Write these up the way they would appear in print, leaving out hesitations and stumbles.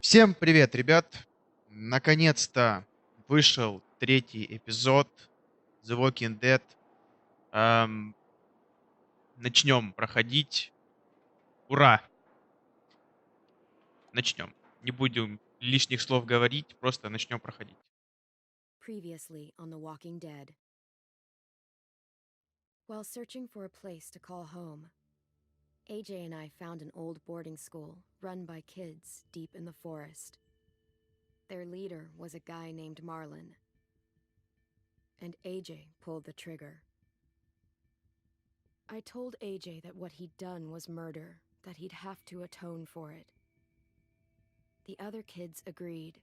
Всем привет, ребят! Наконец-то вышел третий эпизод The Walking Dead. Начнем проходить. Ура! Начнем. Не будем лишних слов говорить, просто начнем проходить. Previously on The Walking Dead. While searching for a place to call home, AJ and I found an old boarding school run by kids deep in the forest. Their leader was a guy named Marlin, and AJ pulled the trigger. I told AJ that what he'd done was murder, that he'd have to atone for it. The other kids agreed.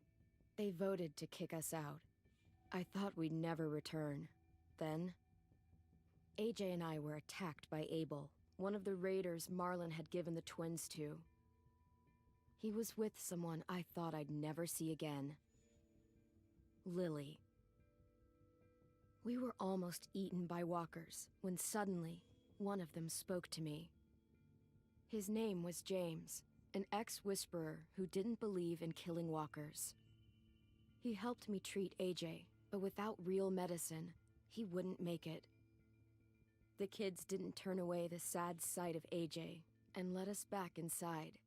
They voted to kick us out. I thought we'd never return. Then, AJ and I were attacked by Abel, one of the raiders Marlin had given the twins to. He was with someone I thought I'd never see again. Lily. We were almost eaten by walkers when suddenly one of them spoke to me. His name was James, an ex-whisperer who didn't believe in killing walkers. He helped me treat AJ, but without real medicine, he wouldn't make it. The kids didn't turn away the sad sight of AJ and let us back inside.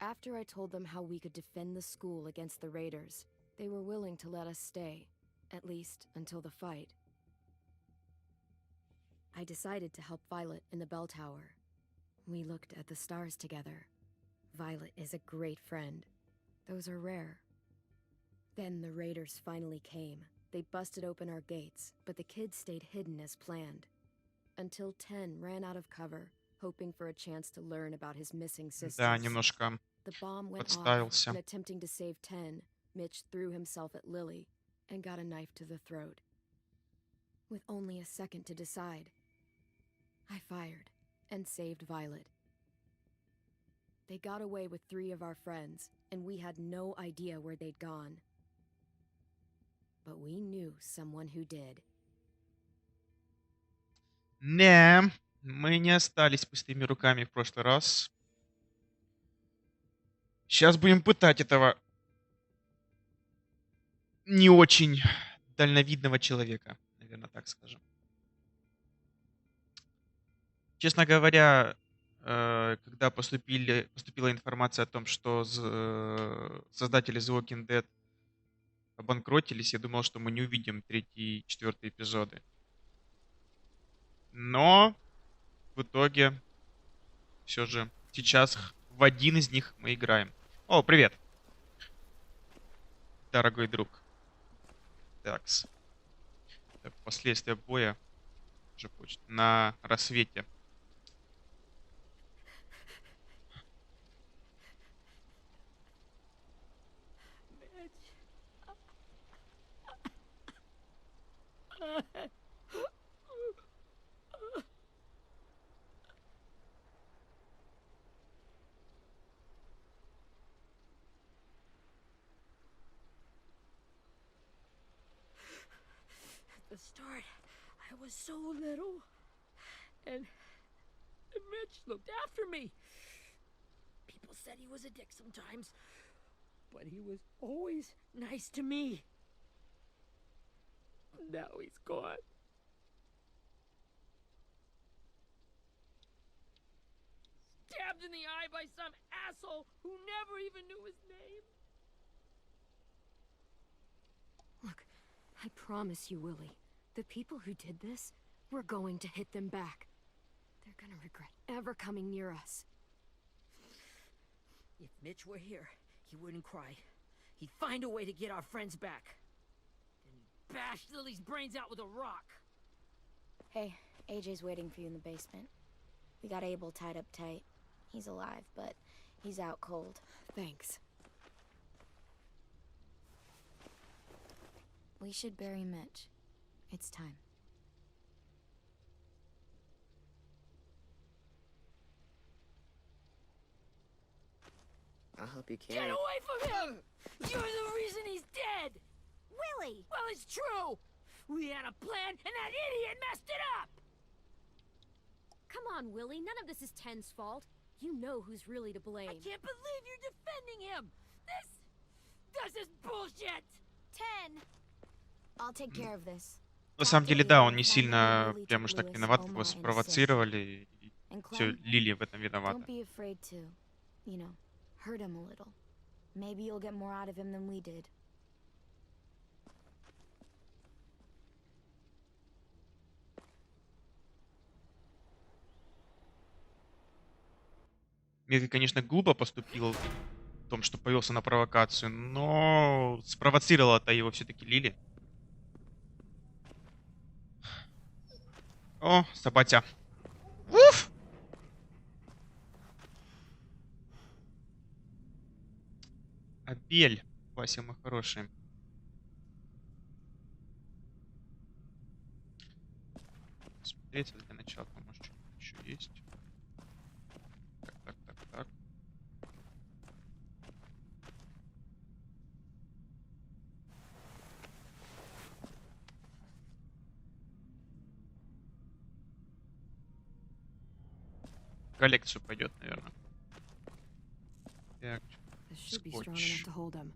After I told them how we could defend the school against the raiders, they were willing to let us stay, at least until the fight. I decided to help Violet in the bell tower. We looked at the stars together. Violet is a great friend. Those are rare. Then the raiders finally came. They busted open our gates, but the kids stayed hidden as planned. Until 10 ran out of cover, hoping for a chance to learn about his missing sisters. Да, немножко The bomb went off, подставился. and attempting to save 10, Mitch threw himself at Lily and got a knife to the throat. With only a second to decide, I fired and saved Violet. They got away with 3 of our friends, and we had no idea where they'd gone. But we knew someone who did. Не, мы не остались пустыми руками в прошлый раз. Сейчас будем пытать этого не очень дальновидного человека, наверное, так скажем. Честно говоря, когда поступила информация о том, что создатели The Walking Dead обанкротились, я думал, что мы не увидим 3 и 4 эпизоды. Но в итоге все же сейчас в один из них мы играем. О, привет, дорогой друг. Такс. Так, последствия боя уже на рассвете. At the start, I was so little, and Mitch looked after me. People said he was a dick sometimes, but he was always nice to me. Now he's gone. Stabbed in the eye by some asshole who never even knew his name. Look, I promise you, Willie, the people who did this, we're going to hit them back. They're gonna regret ever coming near us. If Mitch were here, he wouldn't cry. He'd find a way to get our friends back. And he'd bash Lily's brains out with a rock. Hey, AJ's waiting for you in the basement. We got Abel tied up tight. He's alive, but he's out cold. Thanks. We should bury Mitch. It's time. I'll help you carry. Get away from him! You're the reason he's dead! Willie! Well, it's true! We had a plan, and that idiot messed it up! Come on, Willie. None of this is Ten's fault. You know who's really to blame. I can't believe you're defending him. This is bullshit. 10. I'll take care of this. На самом деле, да, он не сильно прям уж так виноват, его спровоцировали, и все, Лили в этом Don't виновата. be afraid to, hurt him a little. Maybe you'll get more out of him than we did. Мирка, конечно, глупо поступил в том, что повелся на провокацию, но спровоцировала-то его все-таки Лили. О, собатя. Уф! Абель. Вася, мы хорошие. Смотреть для начала, может, что-нибудь еще есть. Так. Коллекцию пойдет, наверное. Так, This should be strong скотч. enough to hold him.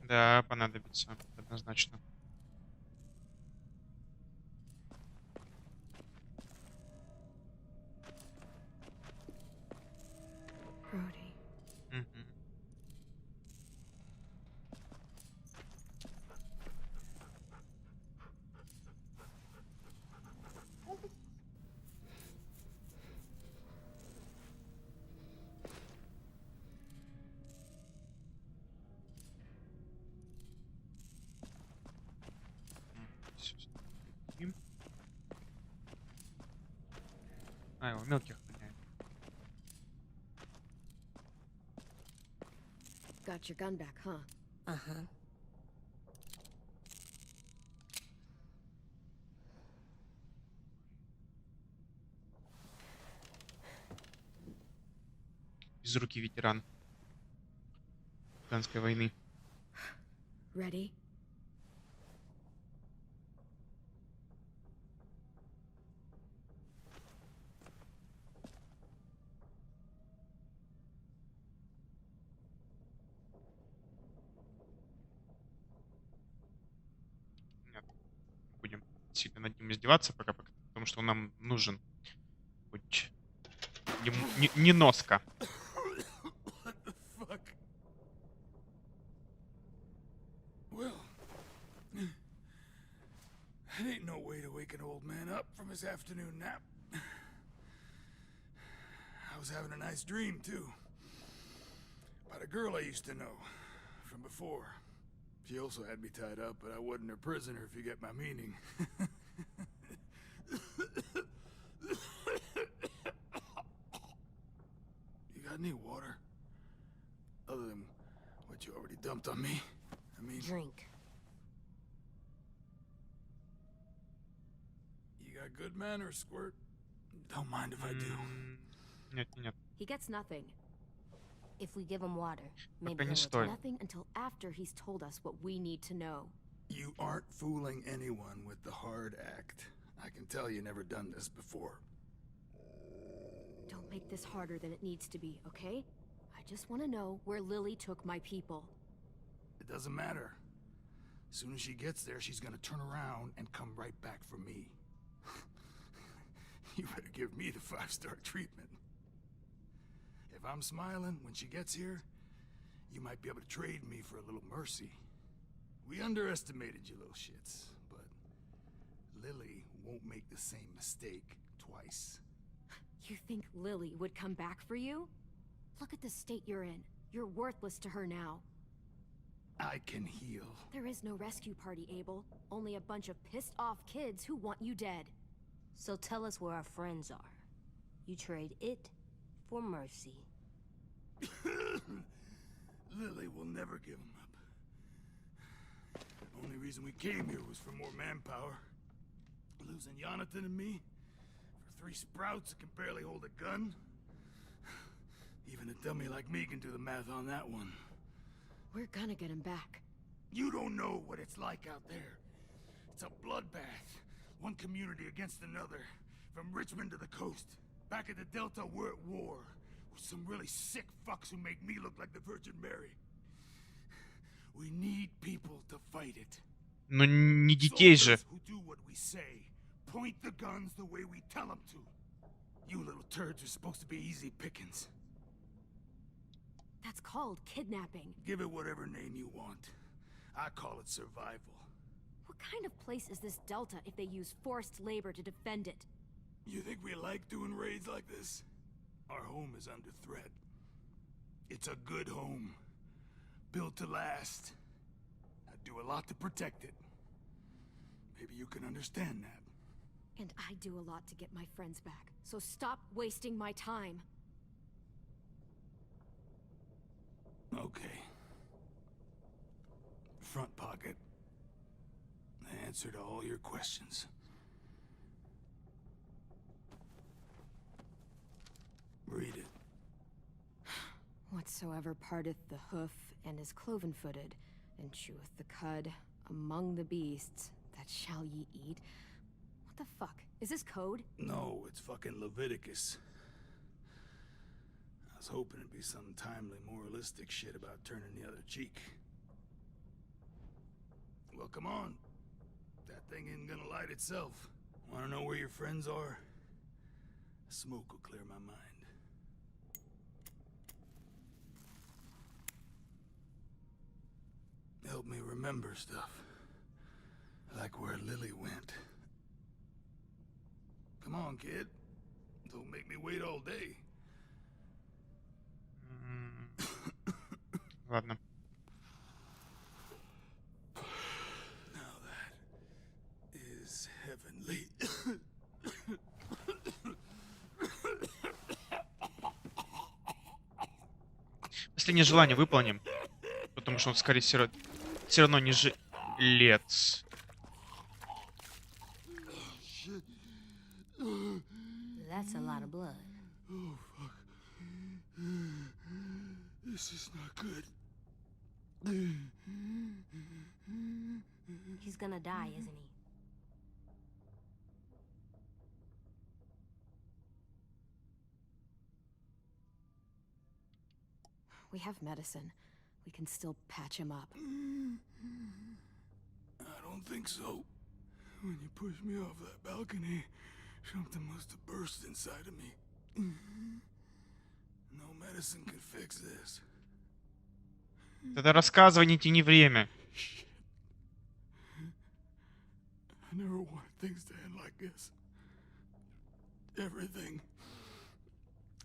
Да, понадобится, однозначно. Brody. Мгм. Всё. А, его мелких гоняет. Got your gun back, huh? Uh-huh. Безрукий ветеран афганской войны. Ready? Нет, будем сильно над ним издеваться пока, потому что он нам нужен. Хоть не носка. Fuck. Well, that ain't no way to wake an old man up from his afternoon nap. I was having a nice dream, too. About a girl I used to know from before. She also had me tied up, but I wasn't her prisoner, if you get my meaning. You got any water? Other than what you already dumped on me? I mean, Drink. you got good manners, Squirt. Don't mind if I do. Нет. He gets nothing. If we give him water, maybe Пока не he'll стоит. Nothing until after he's told us what we need to know. You aren't fooling anyone with the hard act. I can tell you never done this before. Don't make this harder than it needs to be, okay? I just want to know where Lily took my people. It doesn't matter. As soon as she gets there, she's gonna turn around and come right back for me. You better give me the 5-star treatment. If I'm smiling when she gets here, you might be able to trade me for a little mercy. We underestimated you little shits, but Lily won't make the same mistake twice. You think Lily would come back for you? Look at the state you're in. You're worthless to her now. I can heal. There is no rescue party, Abel. Only a bunch of pissed-off kids who want you dead. So tell us where our friends are. You trade it for mercy. Lily will never give him up. Only reason we came here was for more manpower. Losing Jonathan and me for 3 sprouts that can barely hold a gun. Even a dummy like me can do the math on that one. We're gonna get him back. You don't know what it's like out there. It's a bloodbath. One community against another. From Richmond to the coast. Back at the Delta, we're at war. With some really sick fucks who make me look like the Virgin Mary. We need people to fight it. Но не детей же. Soldiers who do what we say. Point the guns the way we tell them to. You little turds are supposed to be easy pickings. That's called kidnapping. Give it whatever name you want. I call it survival. What kind of place is this Delta if they use forced labor to defend it? You think we like doing raids like this? Our home is under threat. It's a good home. Built to last. I do a lot to protect it. Maybe you can understand that. And I do a lot to get my friends back. So stop wasting my time. Okay. Front pocket. The answer to all your questions. Read it. Whatsoever parteth the hoof and is cloven-footed, and cheweth the cud among the beasts, that shall ye eat. What the fuck? Is this code? No, it's fucking Leviticus. I was hoping it'd be some timely, moralistic shit about turning the other cheek. Well, come on. That thing ain't gonna light itself. Wanna know where your friends are? Smoke will clear my mind. Help me remember stuff. Like where Lily went. Come on, kid. Don't make me wait all day. Ладно. Now that is heavenly. Последнее желание выполним. Потому что он, скорее всего, все равно не жилец. That's a lot of blood. Oh, fuck. This is not good. He's gonna die, isn't he? We have medicine. We can still patch him up. I don't think so. When you pushed me off that balcony, something must have burst inside of me. No medicine can fix this. Тогда рассказывай, не тяни время. Shit. I never wanted things to end like this. Everything.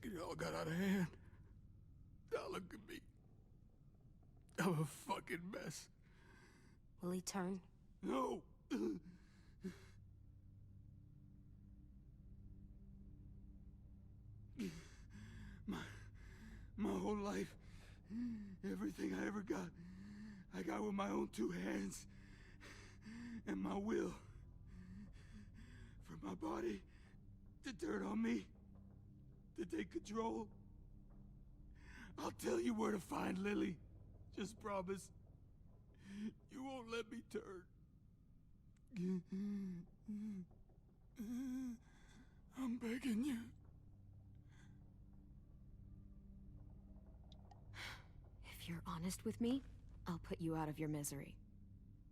It all got out of hand. Now look at me. I'm a fucking mess. Will he turn? No. My whole life, everything I ever got, I got with my own two hands and my will. For my body to turn on me, to take control. I'll tell you where to find Lily. Just promise. You won't let me turn. I'm begging you. If you're honest with me, I'll put you out of your misery.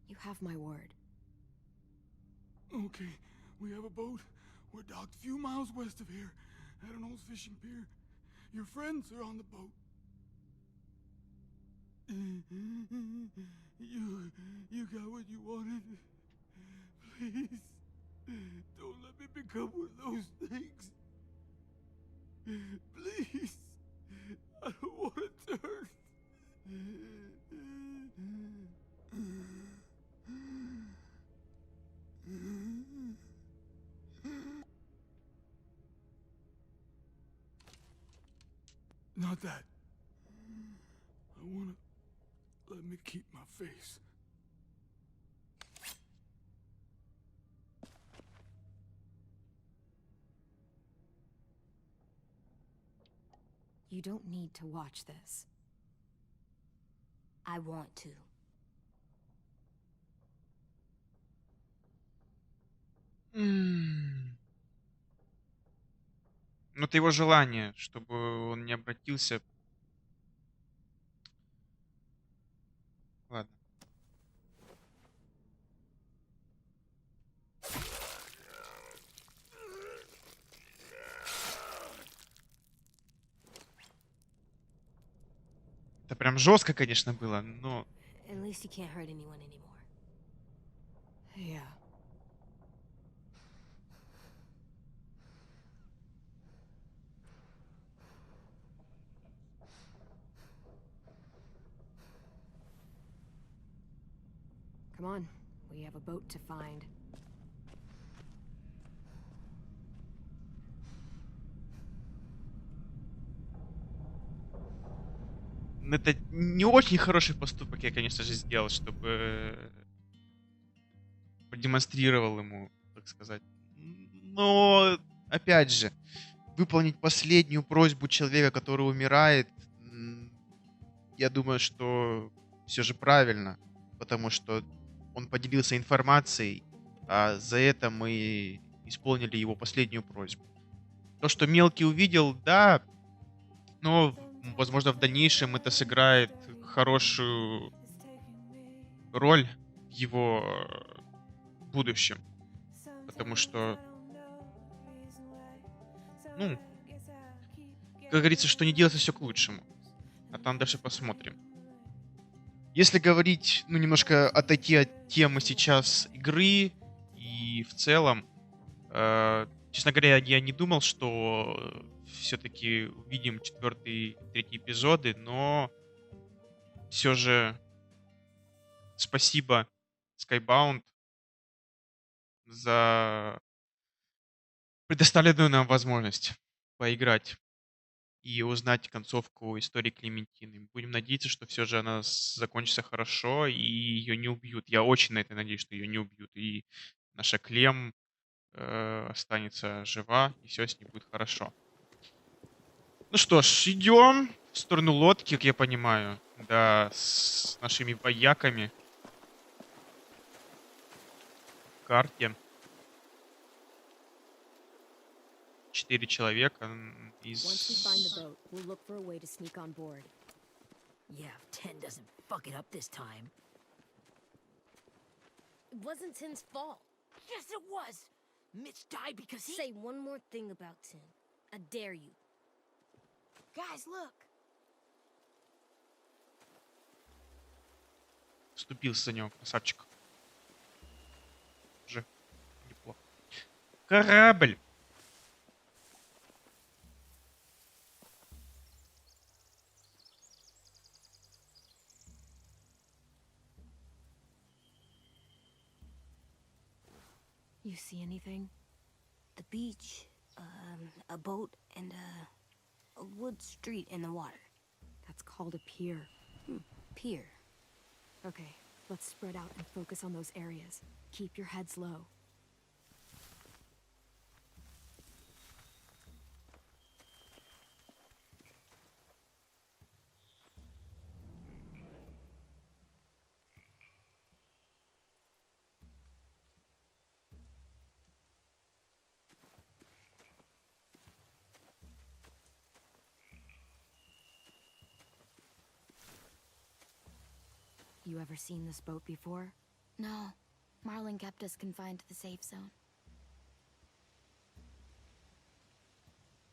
You have my word. Okay, we have a boat. We're docked a few miles west of here, at an old fishing pier. Your friends are on the boat. You got what you wanted. Please, don't let me become one of those things. Please, I don't want to turn. Not that. I wanna let me keep my face. You don't need to watch this. I want to. Ну, это его желание, чтобы он не обратился. Ладно. Это прям жестко, конечно, было, но At least he can't hurt anyone anymore. Yeah. Come on, we have a boat to find. это не очень хороший поступок я, конечно же, сделал, чтобы продемонстрировал ему, так сказать. Но, опять же, выполнить последнюю просьбу человека, который умирает, я думаю, что все же правильно, потому что он поделился информацией, а за это мы исполнили его последнюю просьбу. То, что мелкий увидел, да, но, возможно, в дальнейшем это сыграет хорошую роль в его будущем, потому что, ну, как говорится, что не делается, все к лучшему. А там дальше посмотрим. Если говорить, ну, немножко отойти от темы сейчас игры и в целом, честно говоря, я не думал, что все-таки увидим 4-й, 3-й эпизоды, но все же спасибо Skybound за предоставленную нам возможность поиграть и узнать концовку истории Клементины. Будем надеяться, что все же она закончится хорошо и ее не убьют. Я очень на это надеюсь, что ее не убьют. И наша Клем останется жива, и все с ней будет хорошо. Ну что ж, идем в сторону лодки, как я понимаю. Да, с нашими вояками. В карте. 4 человека Once we find the из... boat, we'll look for a way to sneak on board. Yeah, if 10 doesn't fuck it up this time. It wasn't Tin's fault. Yes, it was! Mitch died because he... Say one more thing about Tin. I dare you. Guys, look. Вступился за него, красавчик. Уже неплохо. Корабль! You see anything? The beach, a boat, and a wood street in the water. That's called a pier. Pier. Okay, let's spread out and focus on those areas. Keep your heads low. You ever seen this boat before? No. Marlin kept us confined to the safe zone.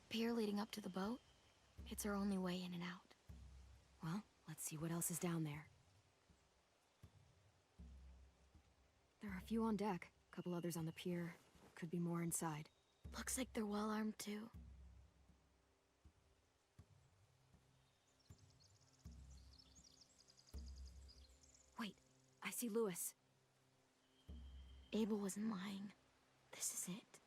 Pier leading up to the boat? It's our only way in and out. Well, let's see what else is down there. There are a few on deck, a couple others on the pier. Could be more inside. Looks like they're well armed too. Wait, I see Lewis. Abel wasn't lying. This is it.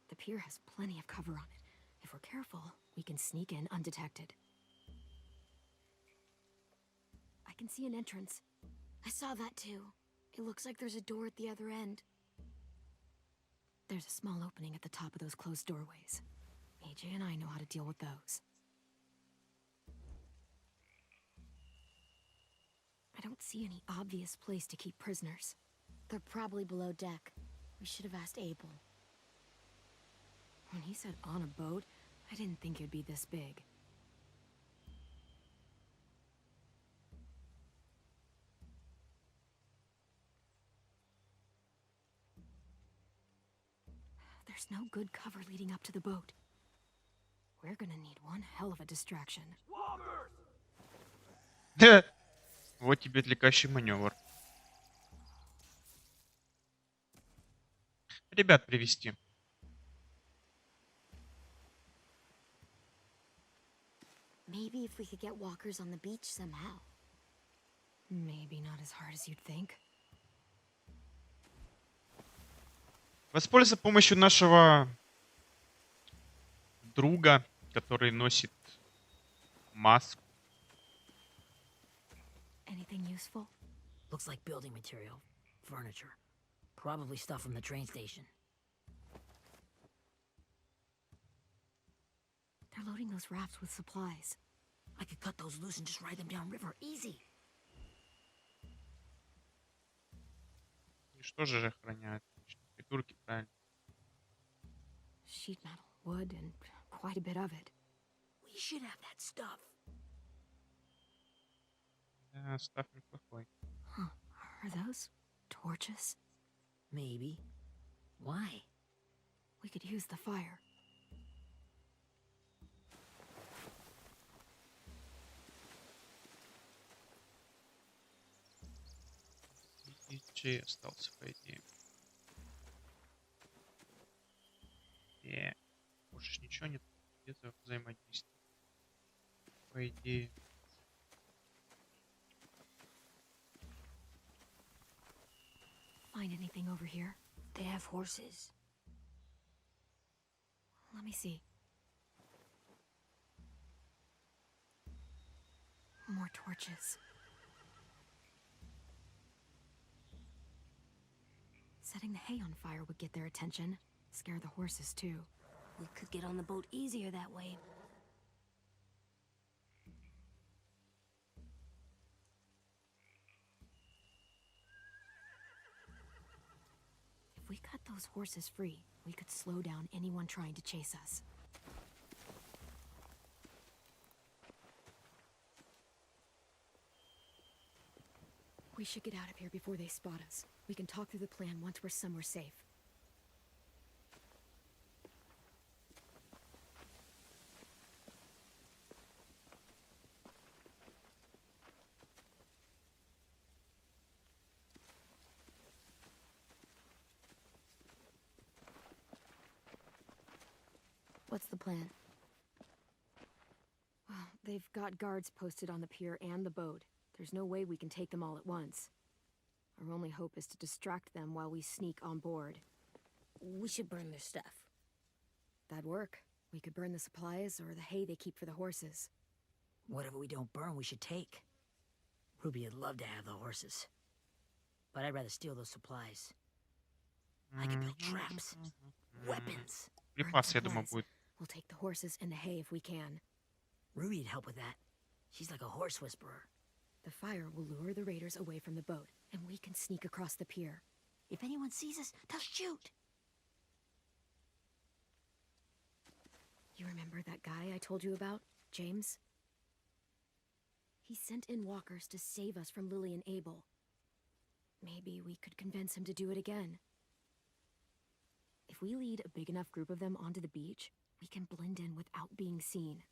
The pier has plenty of cover on it. If we're careful, we can sneak in undetected. I can see an entrance. I saw that too. It looks like there's a door at the other end. There's a small opening at the top of those closed doorways. AJ and I know how to deal with those. I don't see any obvious place to keep prisoners. They're probably below deck. We should have asked Abel. When he said on a boat, I didn't think it'd be this big. There's no good cover leading up to the boat. We're gonna need one hell of a distraction. Вот тебе отвлекающий маневр. Ребят привести. Maybe if we could get walkers on the beach somehow. Maybe not as hard as you'd think. Воспользуйся помощью нашего друга, который носит маску. Anything useful? Looks like building material. Furniture. Probably stuff from the train station. They're loading those rafts with supplies. I could cut those loose and just ride them downriver. Easy. И что же охраняет? Придурки, правильно. Sheet metal, wood, and quite a bit of it. We should have that stuff. Да, став неплохой. Huh. Are those torches? Maybe. Why? We could use the fire. И Джей остался, по идее. Больше ж ничего нет. Где-то взаимодействие. По идее. Find anything over here? They have horses. Let me see. More torches. Setting the hay on fire would get their attention. Scare the horses, too. We could get on the boat easier that way. If we cut those horses free, we could slow down anyone trying to chase us. We should get out of here before they spot us. We can talk through the plan once we're somewhere safe. What's the plan? Well, they've got guards posted on the pier and the boat. There's no way we can take them all at once. Our only hope is to distract them while we sneak on board. We should burn their stuff. That'd work. We could burn the supplies or the hay they keep for the horses. Whatever we don't burn, we should take. Ruby would love to have the horses. But I'd rather steal those supplies. I could build traps. Weapons. Припасы, я думаю, будет. We'll take the horses and the hay if we can. Ruby'd help with that. She's like a horse whisperer. The fire will lure the raiders away from the boat, and we can sneak across the pier. If anyone sees us, they'll shoot. You remember that guy I told you about, James? He sent in walkers to save us from Lily and Abel. Maybe we could convince him to do it again. If we lead a big enough group of them onto the beach, we can blend in without being seen.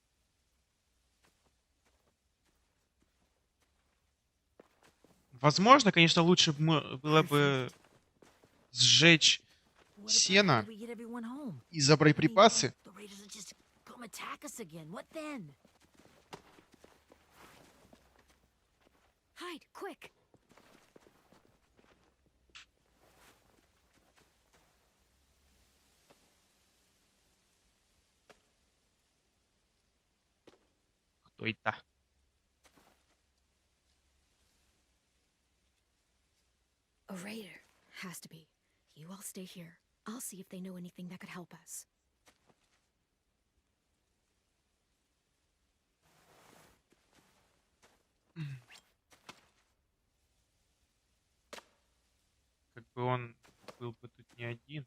Возможно, конечно, лучше было бы сжечь What about сено if we get everyone home? и забрать припасы. The raiders will just come attack us again. What then? Hide, quick! Кто это? A raider. Has to be. You all stay here. I'll see if they know anything that could help us. бы он был бы тут не один.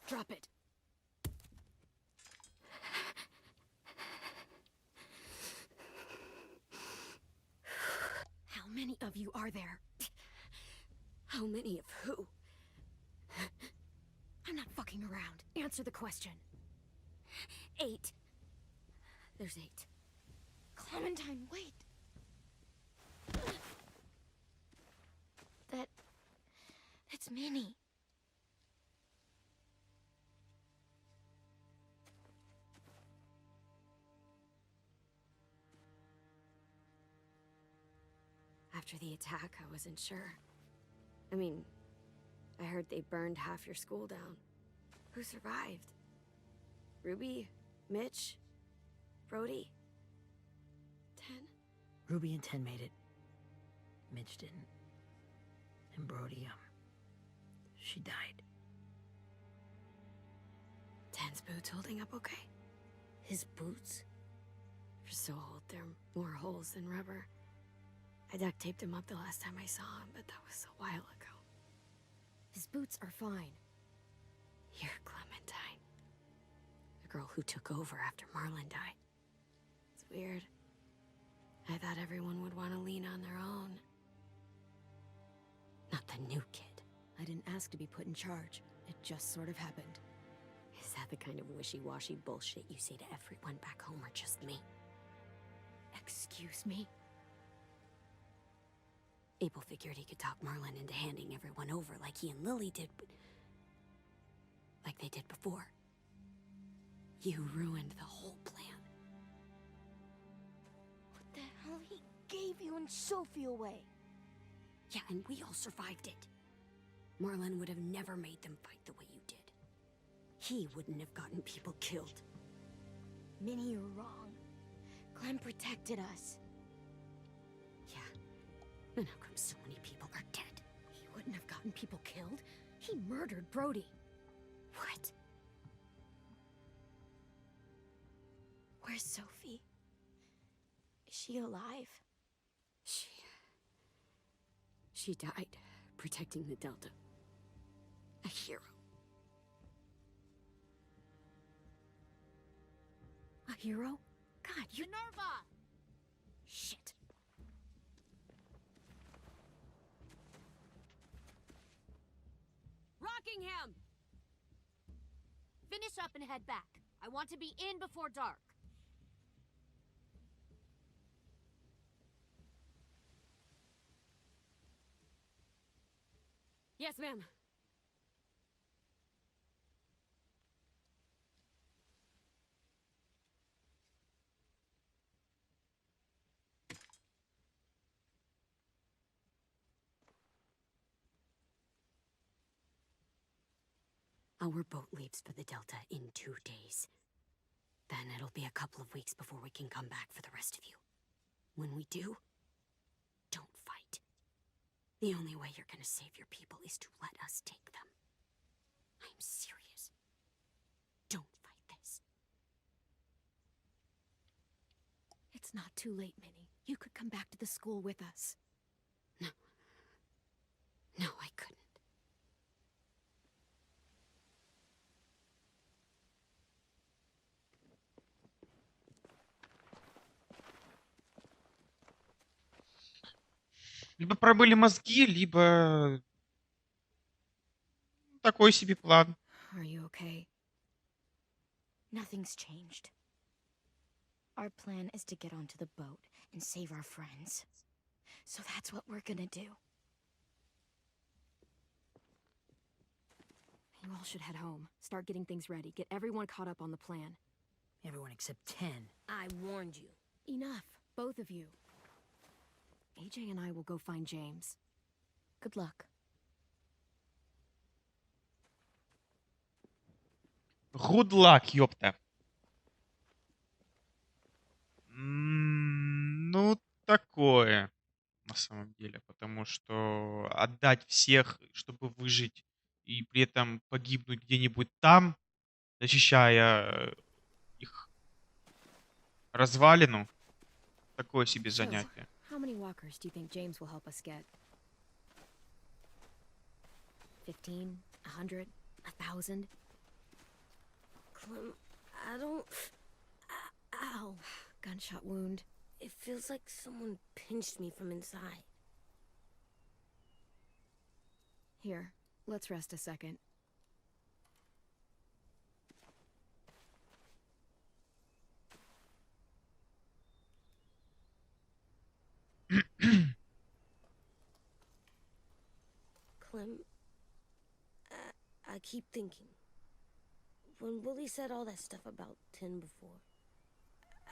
Drop it. How many of you are there? How many of who? I'm not fucking around. Answer the question. 8. There's 8. Clementine, wait. That's Minnie. After the attack, I wasn't sure. I mean, I heard they burned half your school down. Who survived? Ruby? Mitch? Brody? 10? Ruby and 10 made it. Mitch didn't. And Brody, she died. 10's boots holding up okay? His boots? They're so old, there are more holes than rubber. I duct taped him up the last time I saw him, but that was a while ago. His boots are fine. You're Clementine. The girl who took over after Marlon died. It's weird. I thought everyone would want to lean on their own. Not the new kid. I didn't ask to be put in charge. It just sort of happened. Is that the kind of wishy-washy bullshit you say to everyone back home or just me? Excuse me? Abel figured he could talk Marlon into handing everyone over like he and Lily did, but... like they did before. You ruined the whole plan. What the hell? He gave you and Sophie away. Yeah, and we all survived it. Marlon would have never made them fight the way you did. He wouldn't have gotten people killed. Minnie, you're wrong. Clem protected us. Yeah. And how come so many people are dead? He wouldn't have gotten people killed. He murdered Brody. What? Where's Sophie? Is she alive? She died protecting the Delta. A hero. A hero? God, you... Minerva! Shit. Rockingham! Finish up and head back. I want to be in before dark. Yes, ma'am. Our boat leaves for the Delta in 2 days. Then it'll be a couple of weeks before we can come back for the rest of you. When we do, don't fight. The only way you're gonna save your people is to let us take them. I'm serious. Don't fight this. It's not too late, Minnie. You could come back to the school with us. No. No, I couldn't. Либо пробыли мозги, либо такой себе план. Are you okay? Nothing's changed. Our plan is to get onto the boat and save our friends. So that's what we're gonna do. You all should head home. Start getting things ready. Get everyone caught up on the plan. Everyone except 10. I warned you. Enough, both of you. AJ and I will go find James. Good luck. Good luck, ёпта. Ну, такое, на самом деле. Потому что отдать всех, чтобы выжить, и при этом погибнуть где-нибудь там, защищая их развалину, такое себе So, занятие. how many walkers do you think James will help us get? 15, 100, 1,000. Clem, I don't... Ow. Gunshot wound. It feels like someone pinched me from inside. Here, let's rest a second. Clem, I keep thinking. When Willie said all that stuff about Tin before,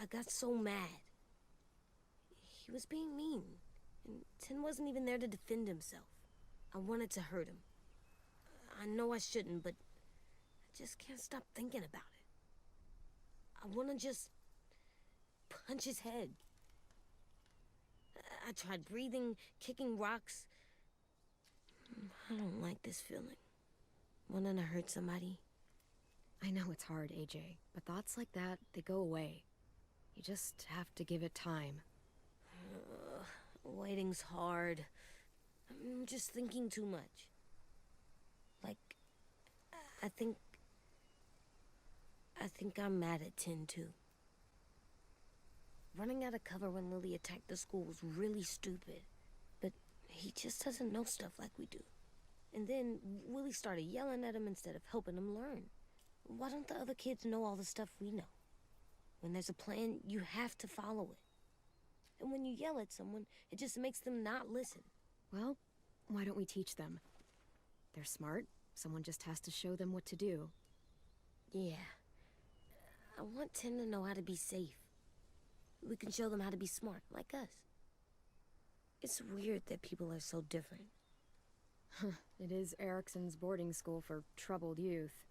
I got so mad. He was being mean, and Tin wasn't even there to defend himself. I wanted to hurt him. I know I shouldn't, but I just can't stop thinking about it. I want to just punch his head. I tried breathing, kicking rocks. I don't like this feeling. Wanting to hurt somebody. I know it's hard, AJ, but thoughts like that, they go away. You just have to give it time. Waiting's hard. I'm just thinking too much. Like, I think I'm mad at Tin, too. Running out of cover when Lily attacked the school was really stupid. But he just doesn't know stuff like we do. And then Willie started yelling at him instead of helping him learn. Why don't the other kids know all the stuff we know? When there's a plan, you have to follow it. And when you yell at someone, it just makes them not listen. Well, why don't we teach them? They're smart. Someone just has to show them what to do. Yeah. I want Tin to know how to be safe. We can show them how to be smart, like us. It's weird that people are so different. It is Erickson's boarding school for troubled youth.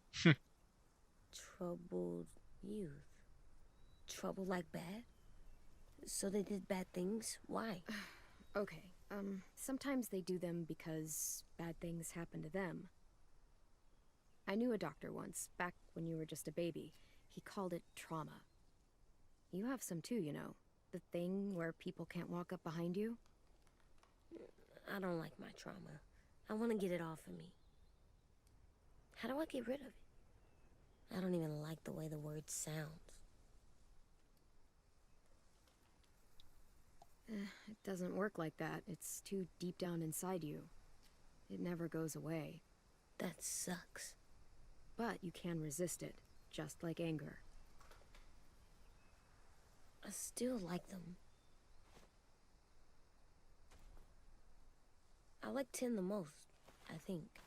Troubled youth? Trouble like bad? So they did bad things? Why? Okay, sometimes they do them because bad things happen to them. I knew a doctor once, back when you were just a baby. He called it trauma. You have some too, you know. The thing where people can't walk up behind you. I don't like my trauma. I want to get it off of me. How do I get rid of it? I don't even like the way the word sounds. It doesn't work like that. It's too deep down inside you. It never goes away. That sucks. But you can resist it, just like anger. I still like them. I like Tin the most, I think.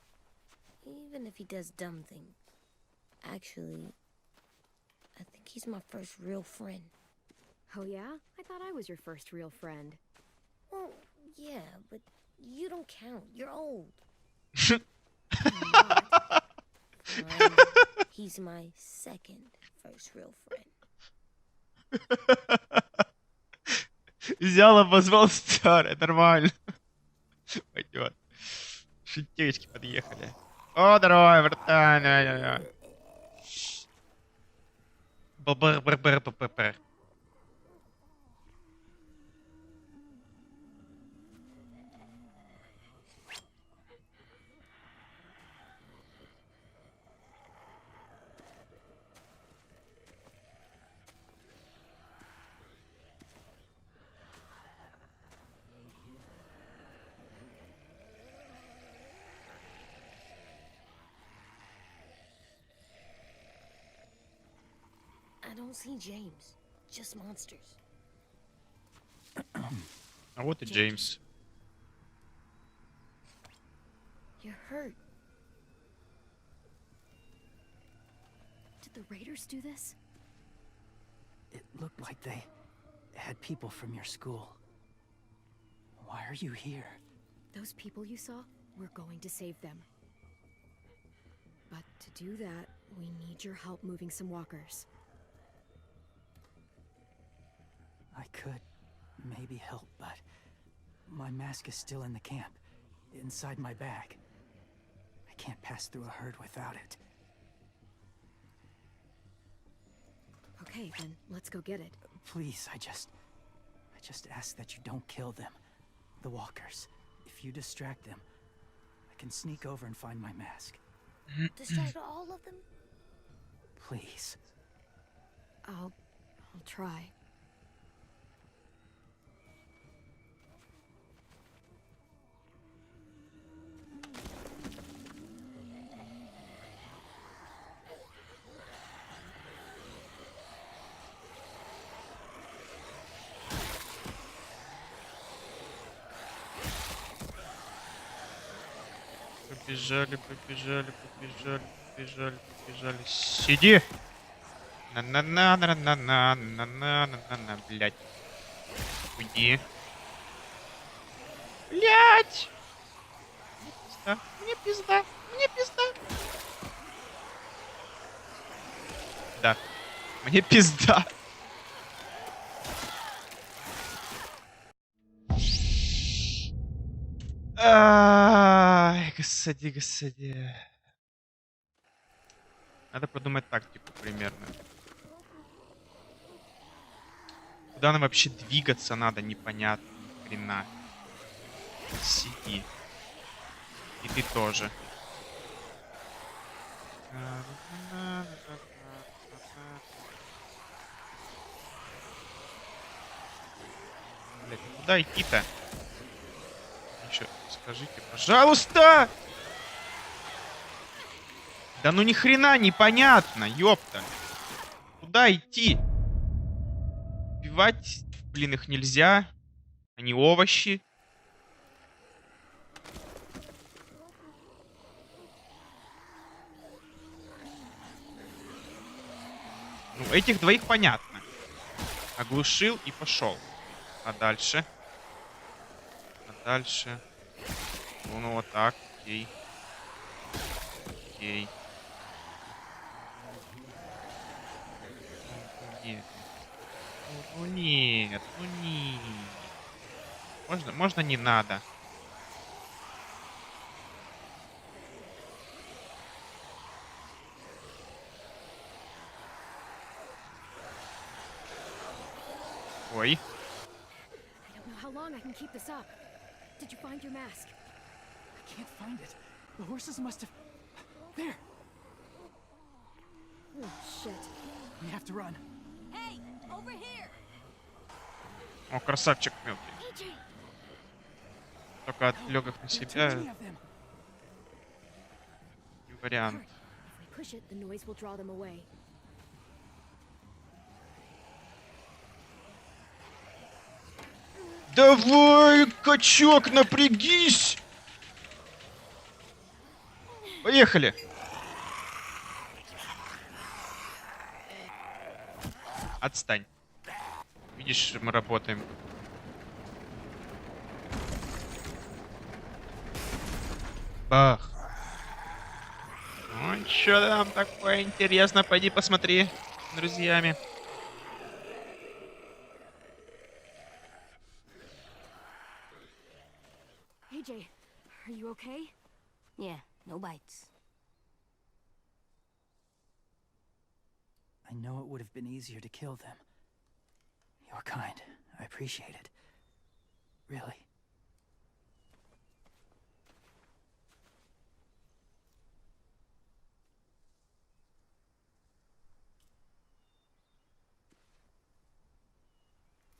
Even if he does dumb things. Actually, I think he's my first real friend. Oh yeah? I thought I was your first real friend. Well, yeah, but you don't count. You're old. I'm not. Fine. He's my second first real friend. Взял, обозвал старое, нормально. Пойдет. Шутечки подъехали. О, здорово, братан. Бр-бр-бр-бр-бр-бр. I don't see James. Just monsters. А вот и Джеймс. You're hurt. Did the Raiders do this? It looked like they had people from your school. Why are you here? Those people you saw, we're going to save them. But to do that, we need your help moving some walkers. I could maybe help, but my mask is still in the camp, inside my bag. I can't pass through a herd without it. Okay, then let's go get it. Please, I just ask that you don't kill them. The walkers. If you distract them, I I can sneak over and find my mask. Distract all of them? Please. I'll try. Побежали, побежали, побежали, побежали, побежали. Сиди! На-на-на-на-на-на-на-на-на-на, блядь. Уйди. Блядь! Пизда. Мне пизда. Мне пизда. Да. Мне пизда. Ай, господи, господи. Надо продумать тактику примерно. Куда нам вообще двигаться надо, непонятно. Ни хрена. Сиди. И ты тоже. Блять, куда идти-то? Еще скажите, пожалуйста! Да ну ни хрена непонятно, ёпта. Куда идти? Убивать, блин, их нельзя. Они овощи. Ну, этих двоих понятно. Оглушил и пошел. А дальше? А дальше? Ну вот так, окей. Окей. Нет. Ну нет, ну нет. Можно не надо. Ой. I don't know how long I can keep this up. Did you find your mask? I can't find it. The horses must have... There! Oh, shit. We have to run. Hey, over here! О, красавчик мелкий. AJ! Только отвлек их на There are too себя. many of them. Не вариант. If we push it, the noise will draw them away. Давай, качок, напрягись! Поехали! Отстань. Видишь, мы работаем. Бах. Ну, что там такое интересно? Пойди посмотри с друзьями. AJ, are you okay? Yeah, no bites. I know it would have been easier to kill them. You're kind. I appreciate it. Really.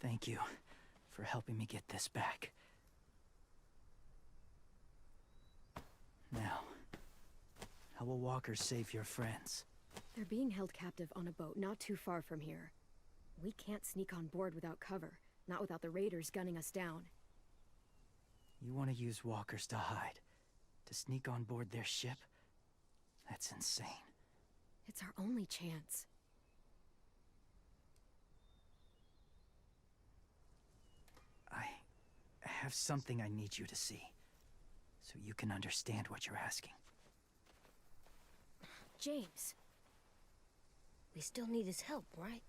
Thank you for helping me get this back. Now, how will walkers save your friends? They're being held captive on a boat not too far from here. We can't sneak on board without cover, not without the raiders gunning us down. You want to use walkers to hide? To sneak on board their ship? That's insane. It's our only chance. I have something I need you to see, so you can understand what you're asking. James. We still need his help, right?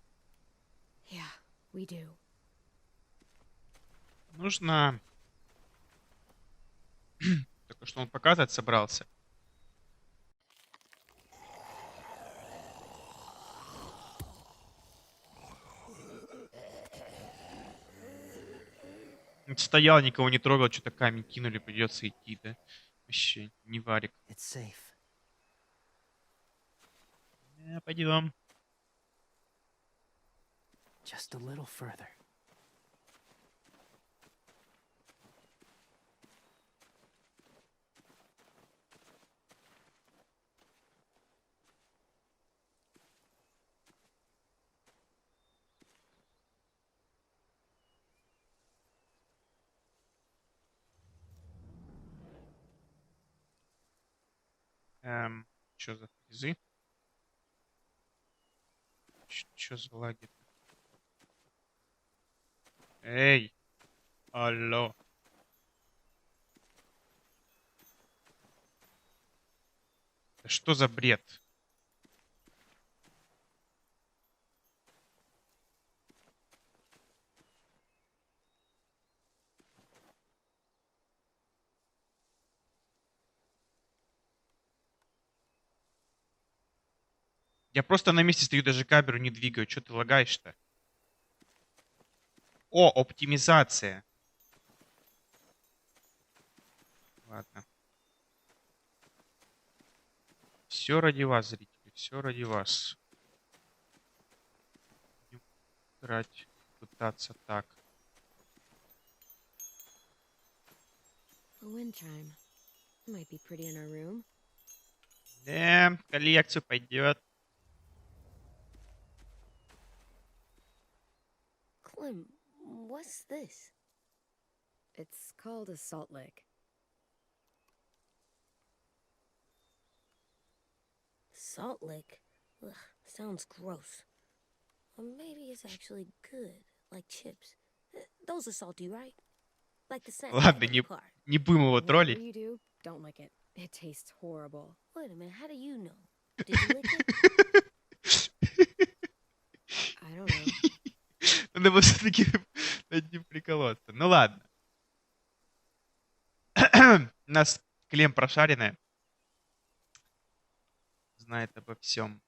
Yeah, we do. Нужно... Только что он показывать собрался. Стоял, никого не трогал, что-то камень кинули, придется идти, да? Вообще не варик. It's safe. Пойдем. Just a little further. Что за фризы? Что за лаги? Эй! Алло! Да что за бред? Я просто на месте стою, даже камеру не двигаю. Что ты лагаешь-то? О, оптимизация. Ладно. Все ради вас, зрители. Все ради вас. Будем играть, пытаться так. A wind chime. Might be pretty in our room. В коллекцию пойдет. Clem, what's this? It's called a salt lick. Salt lick? Ugh, sounds gross. Or maybe it's actually good, like chips. Those are salty, right? Like the sand Ладно, in the car. не будем его Whatever троллить. you do, don't lick it. It tastes horrible. Wait a minute, how do you know? Did you lick it? I don't know. Надо было все-таки над ним приколоться. Ну ладно. У нас Клем прошаренная. Знает обо всем.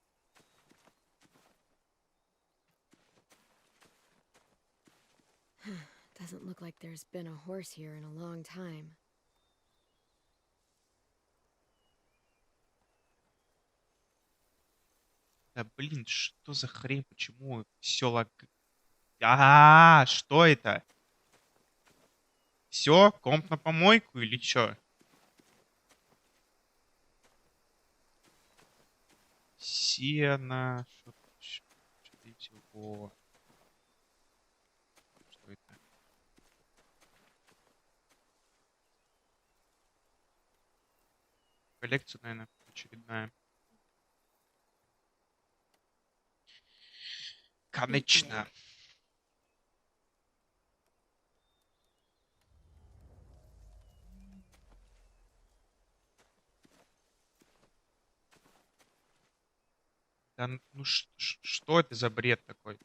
Doesn't look like there's been a horse here in a long time. Да блин, что за хрень? Почему все лаг... А, что это? Все, комп на помойку или что? Сено. Что-то всего. Что это? Коллекция, наверное, очередная. Конечно. Да ну что это за бред такой?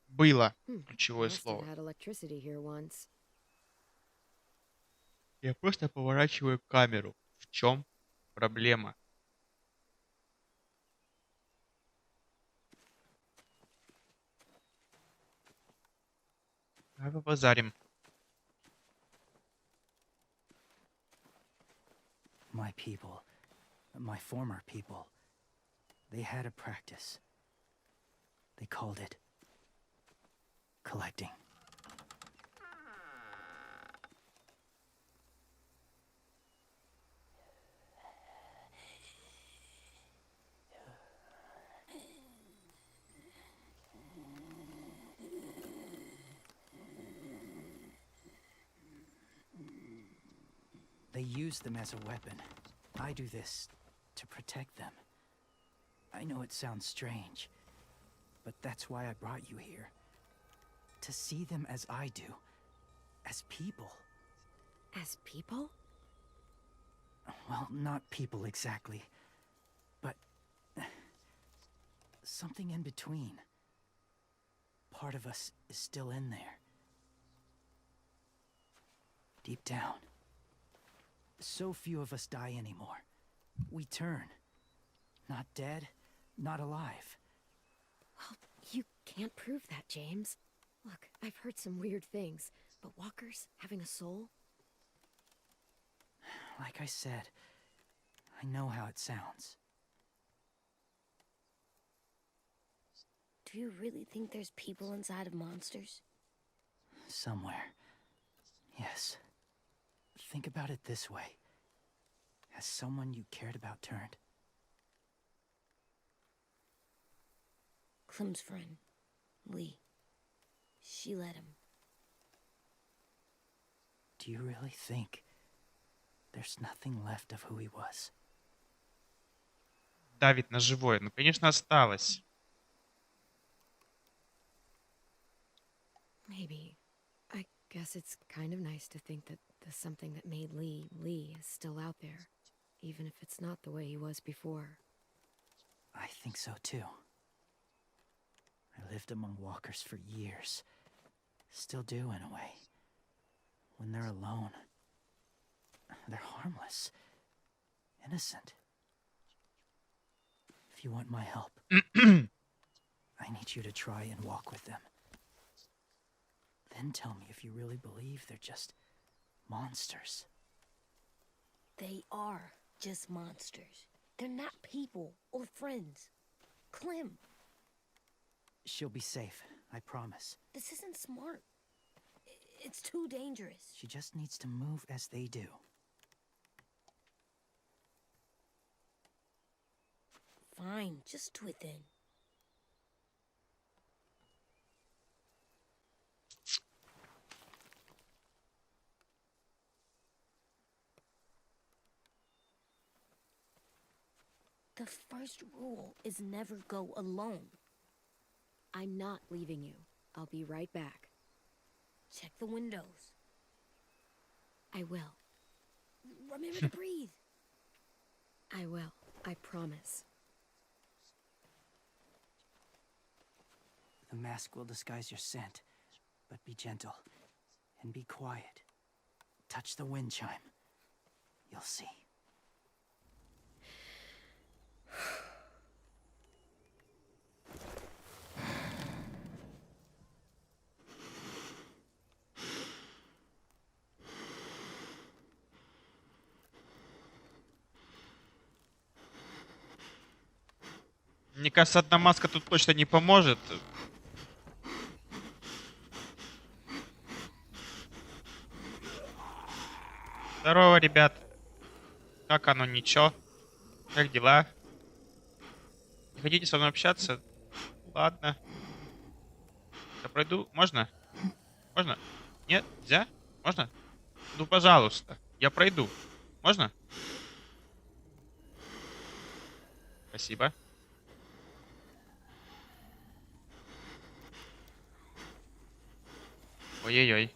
Было ключевое Must have слово. had electricity here once. Я просто поворачиваю камеру. В чем проблема? Давай побазарим. My people, my former people, they had a practice. They called it collecting. They use them as a weapon. I do this to protect them. I know it sounds strange, but that's why I brought you here. To see them as I do, as people. As people? Well, not people exactly, but something in between. Part of us is still in there. Deep down. So few of us die anymore. We turn. Not dead, not alive. Well, you can't prove that, James. Look, I've heard some weird things, but walkers having a soul? Like I said, I know how it sounds. Do you really think there's people inside of monsters? Somewhere. Yes. Think about it this way. Has someone you cared about turned? Clem's friend, Lee. She let him. Do you really think there's nothing left of who he was? Давит на живое. Ну, конечно, осталось. Maybe. I guess it's kind of nice to think that the something that made Lee Lee is still out there, even if it's not the way he was before. I think so too. I lived among walkers for years. Still do, in a way. When they're alone, they're harmless. Innocent. If you want my help, I need you to try and walk with them. Then tell me if you really believe they're just monsters. They are just monsters. They're not people or friends. Clem, She'll be safe, I promise. this isn't smart. It's too dangerous. She just needs to move as they do. Fine, just do it then. The first rule is never go alone. I'm not leaving you. I'll be right back. Check the windows. I will. Remember to breathe. I will. I promise. The mask will disguise your scent, but be gentle and be quiet. Touch the wind chime. You'll see. Мне кажется, одна маска тут точно не поможет. Здорово, ребят. Как оно, ничего? Как дела? Не хотите со мной общаться? Ладно. Я пройду? Можно? Можно? Нет? Нельзя? Можно? Ну, пожалуйста. Я пройду. Можно? Спасибо. Ой-ой-ой.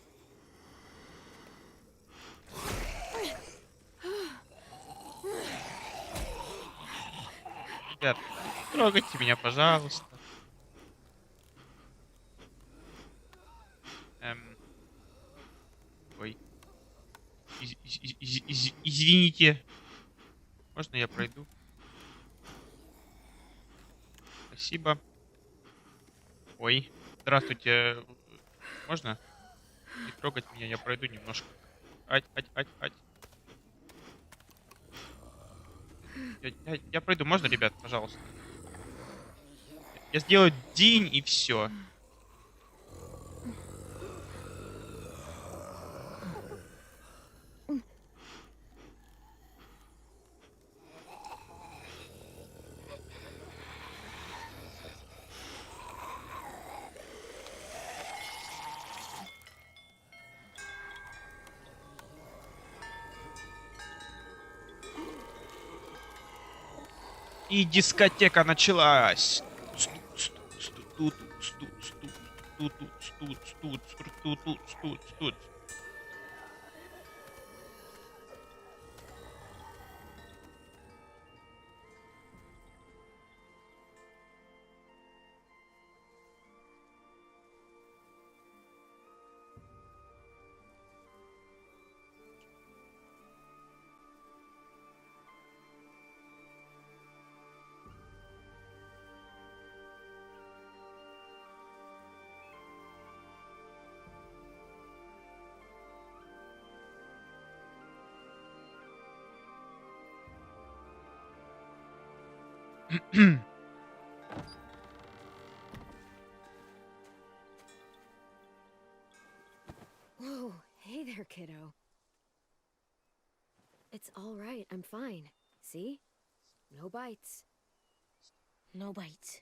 Ребят, не трогайте меня, пожалуйста. Ой. Извините. Можно я пройду? Спасибо. Ой. Здравствуйте. Можно? Не трогать меня, я пройду немножко. Ать. Я пройду, можно, ребят, пожалуйста? Я сделаю день и все. И дискотека началась. Студ. Whoa, hey there, kiddo. It's all right, I'm fine. See? No bites. No bites.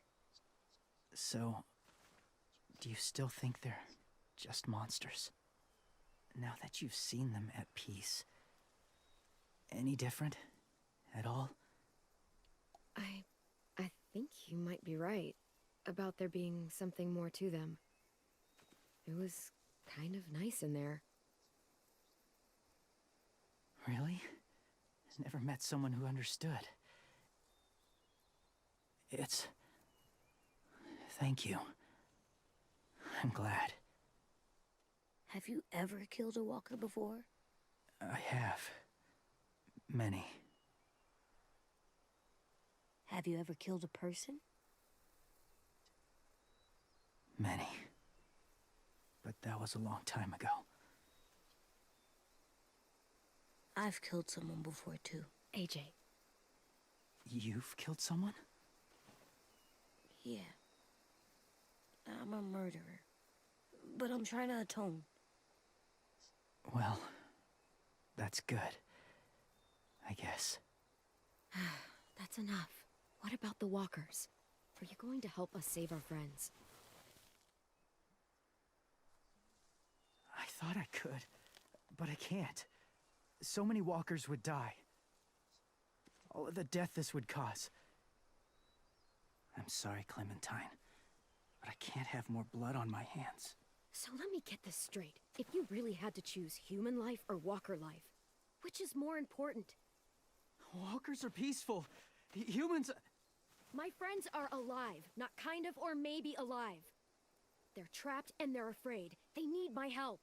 So, do you still think they're just monsters? Now that you've seen them at peace. Any different? At all? I think you might be right about there being something more to them. It was kind of nice in there. Really? Never met someone who understood. Thank you. I'm glad. Have you ever killed a walker before? I have. Many. Have you ever killed a person? Many. But that was a long time ago. I've killed someone before, too. AJ. You've killed someone? Yeah. I'm a murderer. But I'm trying to atone. Well, that's good. I guess. That's enough. What about the walkers? Are you going to help us save our friends? I thought I could, but I can't. So many walkers would die. All of the death this would cause. I'm sorry, Clementine, but I can't have more blood on my hands. So let me get this straight. If you really had to choose human life or walker life, which is more important? Walkers are peaceful. Humans... My friends are alive, not kind of or maybe alive. They're trapped and they're afraid. They need my help.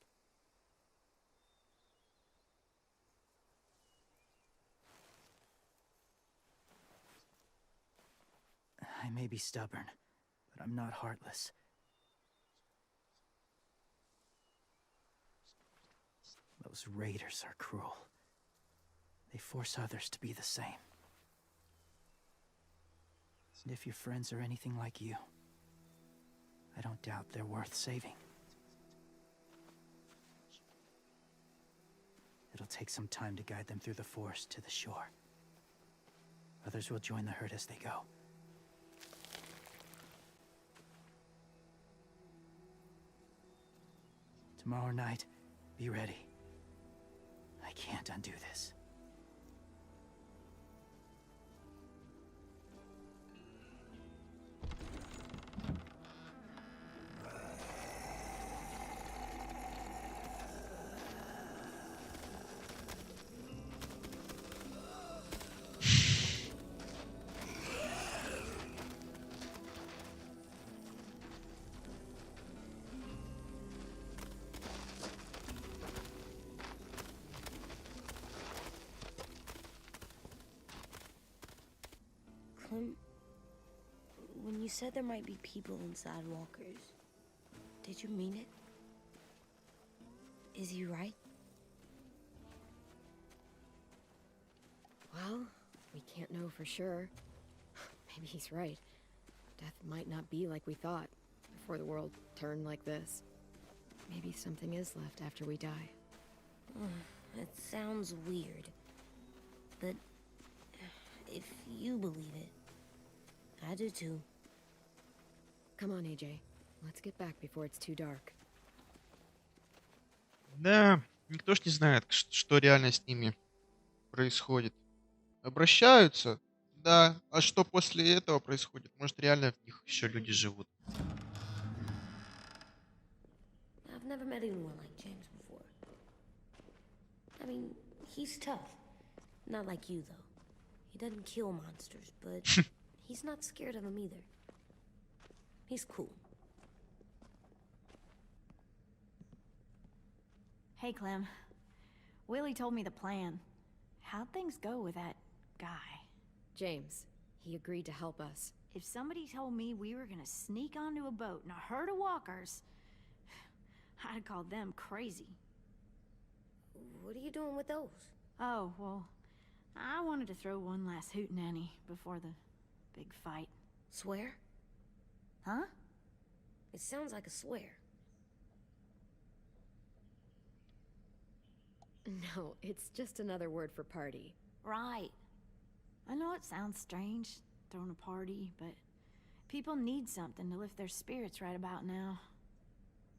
I may be stubborn, but I'm not heartless. Those raiders are cruel. They force others to be the same. And if your friends are anything like you, I don't doubt they're worth saving. It'll take some time to guide them through the forest to the shore. Others will join the herd as they go. Tomorrow night, be ready. I can't undo this. Clem, when you said there might be people inside walkers, did you mean it? Is he right? Well, we can't know for sure. Maybe he's right. Death might not be like we thought before the world turned like this. Maybe something is left after we die. It sounds weird, but if you believe it, I do too. Come on, AJ. Let's get back before it's too dark. Да, никто ж не знает, что реально с ними происходит. Обращаются, да. А что после этого происходит? Может, реально в них еще люди живут. I've never met anyone like James before. I mean, he's tough. Not like you, though. He doesn't kill monsters, but he's not scared of them either. He's cool. Hey, Clem. Willie told me the plan. How'd things go with that guy? James, he agreed to help us. If somebody told me we were gonna sneak onto a boat in a herd of walkers, I'd call them crazy. What are you doing with those? Oh, well, I wanted to throw one last hootenanny before the Big fight. Swear? Huh? It sounds like a swear. No, it's just another word for party. Right. I know it sounds strange, throwing a party, but people need something to lift their spirits right about now.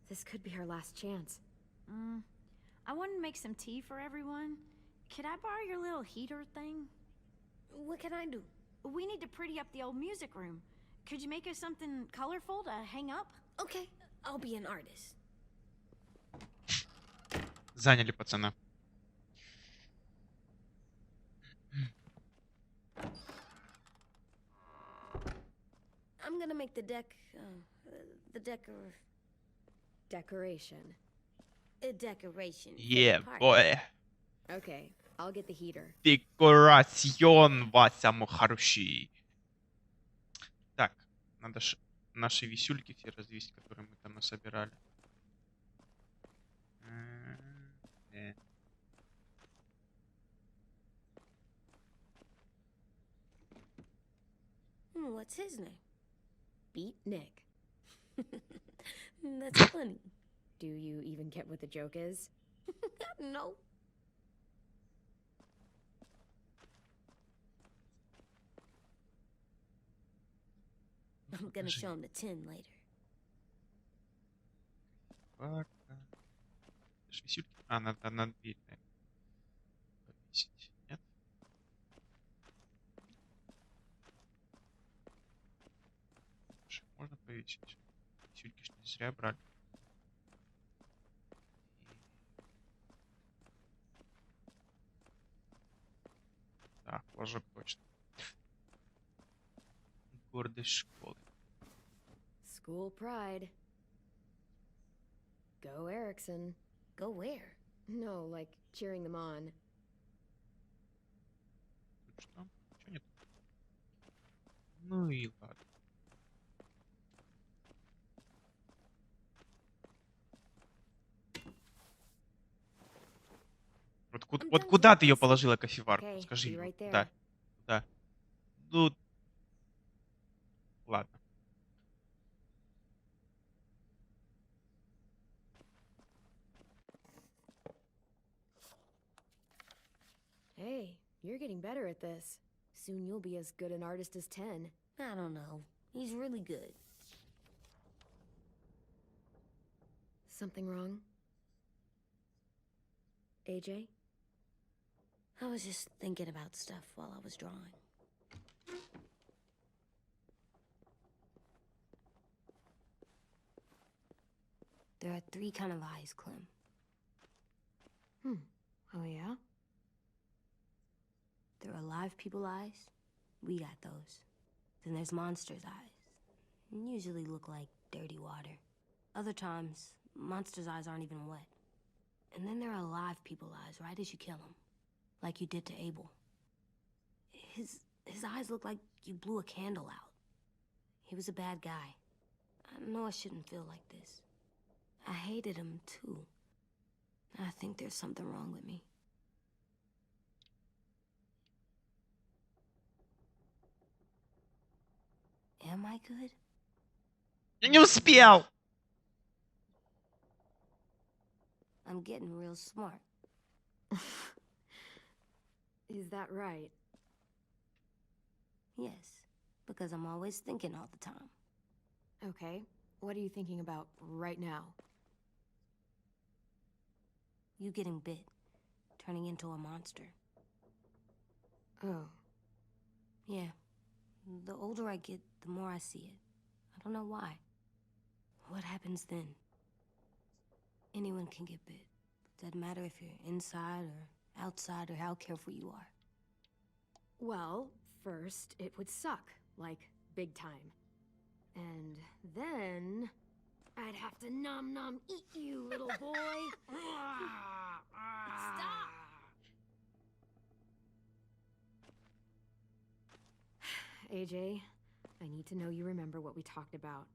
This could be our last chance. I wanted to make some tea for everyone. Could I borrow your little heater thing? What can I do? We need to pretty up the old music room. Could you make us something colorful to hang up? Okay, I'll be an artist. Заняли пацана. I'm gonna make the Decoration. decoration. for the Yeah, party. boy. Okay, I'll get the heater. Декорацион, Вася, мой хороший. Так, надо ж наши висюльки все развесить, которые мы там насобирали. What's his name? Beat Nick. That's funny. Do you even get what the joke is? No. I'm gonna show him the tin later. Варка. Это ж висюльки. А, надо на дверь повесить. Нет? Слушай, можно повесить? Висюльки ж не зря брали. Да, флажок точно. Гордость школы. School pride. Go Erickson. Go where? No, like cheering them on. Тут что? Чё нет? Ну и ладно. Вот куда ты ее положила, кофеварку? Okay, Скажи be мне. right there. Да. Да. Ну, ладно. Hey, you're getting better at this. Soon you'll be as good an artist as 10. I don't know. He's really good. Something wrong? AJ? I was just thinking about stuff while I was drawing. There are 3 kind of eyes, Clem. Oh, yeah? There are live people eyes. We got those. Then there's monsters' eyes. Usually look like dirty water. Other times, monsters' eyes aren't even wet. And then there are live people eyes right as you kill them. Like you did to Abel. His eyes look like you blew a candle out. He was a bad guy. I know I shouldn't feel like this. I hated him, too. I think there's something wrong with me. Am I good? Я не успел! I'm getting real smart. Is that right? Yes, because I'm always thinking all the time. Okay, what are you thinking about right now? You getting bit, turning into a monster. Oh, Yeah. The older I get, the more I see it. I don't know why. What happens then? Anyone can get bit. Doesn't matter if you're inside or outside or how careful you are. well, first it would suck, like big time. And then I'd have to nom eat you, little boy. Stop! AJ, I need to know you remember what we talked about.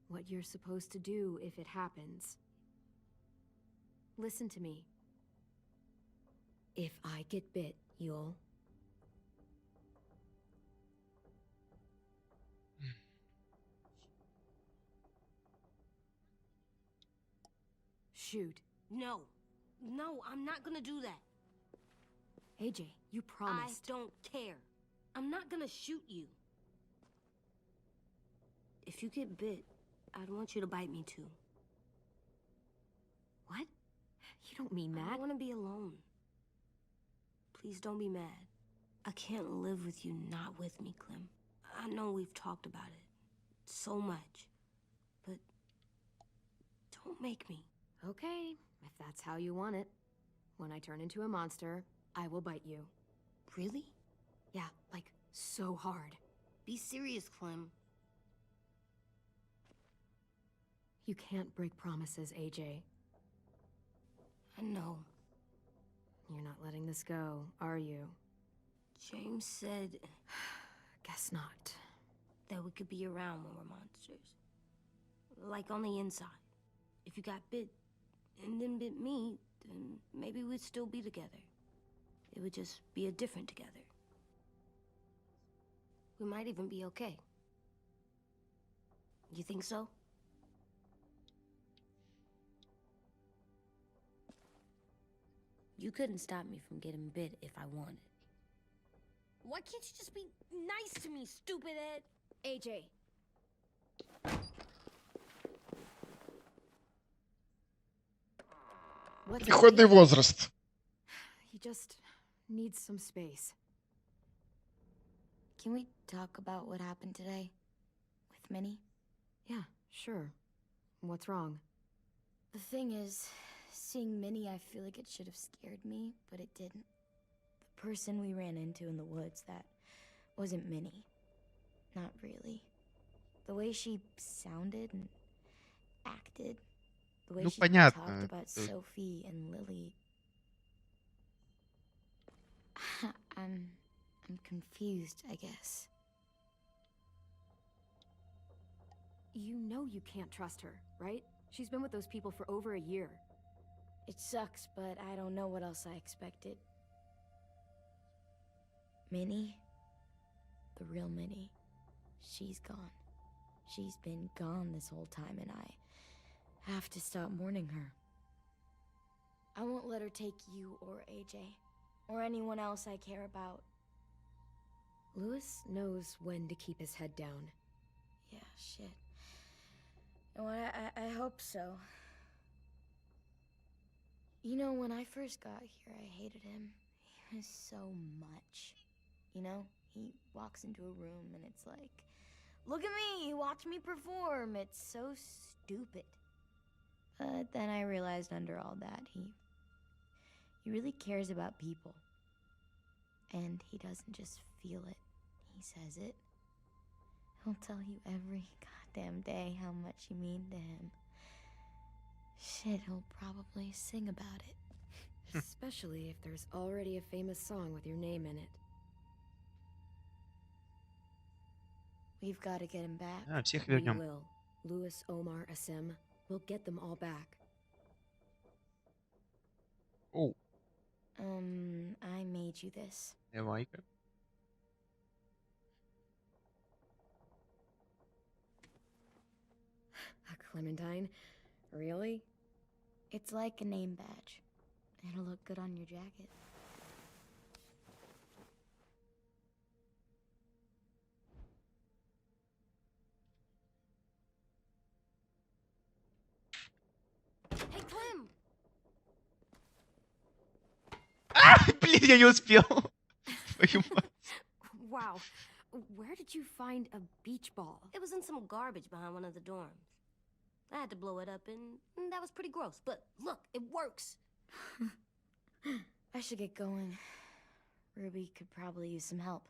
What you're supposed to do if it happens. Listen to me. If I get bit, you'll... shoot. No. No, I'm not gonna do that. AJ, you promised. I don't care. I'm not gonna shoot you. If you get bit, I'd want you to bite me too. What? You don't mean I that. don't want to be alone. Please don't be mad. I can't live with you not with me, Clem. I know we've talked about it so much, but don't make me. Okay, if that's how you want it. When I turn into a monster, I will bite you. Really? Yeah, like so hard. Be serious, Clem. You can't break promises, AJ. I know. You're not letting this go, are you? James said Guess not. that we could be around when we're monsters. Like on the inside. If you got bit and then bit me, then maybe we'd still be together. It would just be a different together. We might even be okay. You think so? You couldn't stop me from getting bit if I wanted. Why can't you just be nice to me, stupid Ed? AJ. What's Переходный возраст. He just needs some space. Can we talk about what happened today? With Minnie? Yeah, sure. What's wrong? The thing is, seeing Minnie, I feel like it should have scared me, but it didn't. The person we ran into in the woods, that wasn't Minnie. Not really. The way she sounded and acted, the way Ну, she понятно. talked about Это Sophie and Lily. I'm confused, I guess. You know you can't trust her, right? She's been with those people for over a year. It sucks, but I don't know what else I expected. Minnie, the real Minnie, she's gone. She's been gone this whole time, and I have to stop mourning her. I won't let her take you or AJ, or anyone else I care about. Lewis knows when to keep his head down. Yeah, shit. Well, I hope so. You know, when I first got here, I hated him. He was so much. You know, he walks into a room and it's like, look at me, watch me perform. It's so stupid. But then I realized under all that, he really cares about people. And he doesn't just feel it, he says it. He'll tell you every goddamn day how much you mean to him. Shit, he'll probably sing about it. Especially if there's already a famous song with your name in it. We've got to get him back. А, всех We вернем. will. Lewis, Omar, Asim. We'll get them all back. Оу, I made you this. давай-ка. A Clementine? Really? It's like a name badge. It'll look good on your jacket. Hey, Clem! А, блин, я не успел. Твою мать. Wow. Where did you find a beach ball? It was in some garbage behind one of the dorms. I had to blow it up, and that was pretty gross. But look, it works. I should get going. Ruby could probably use some help.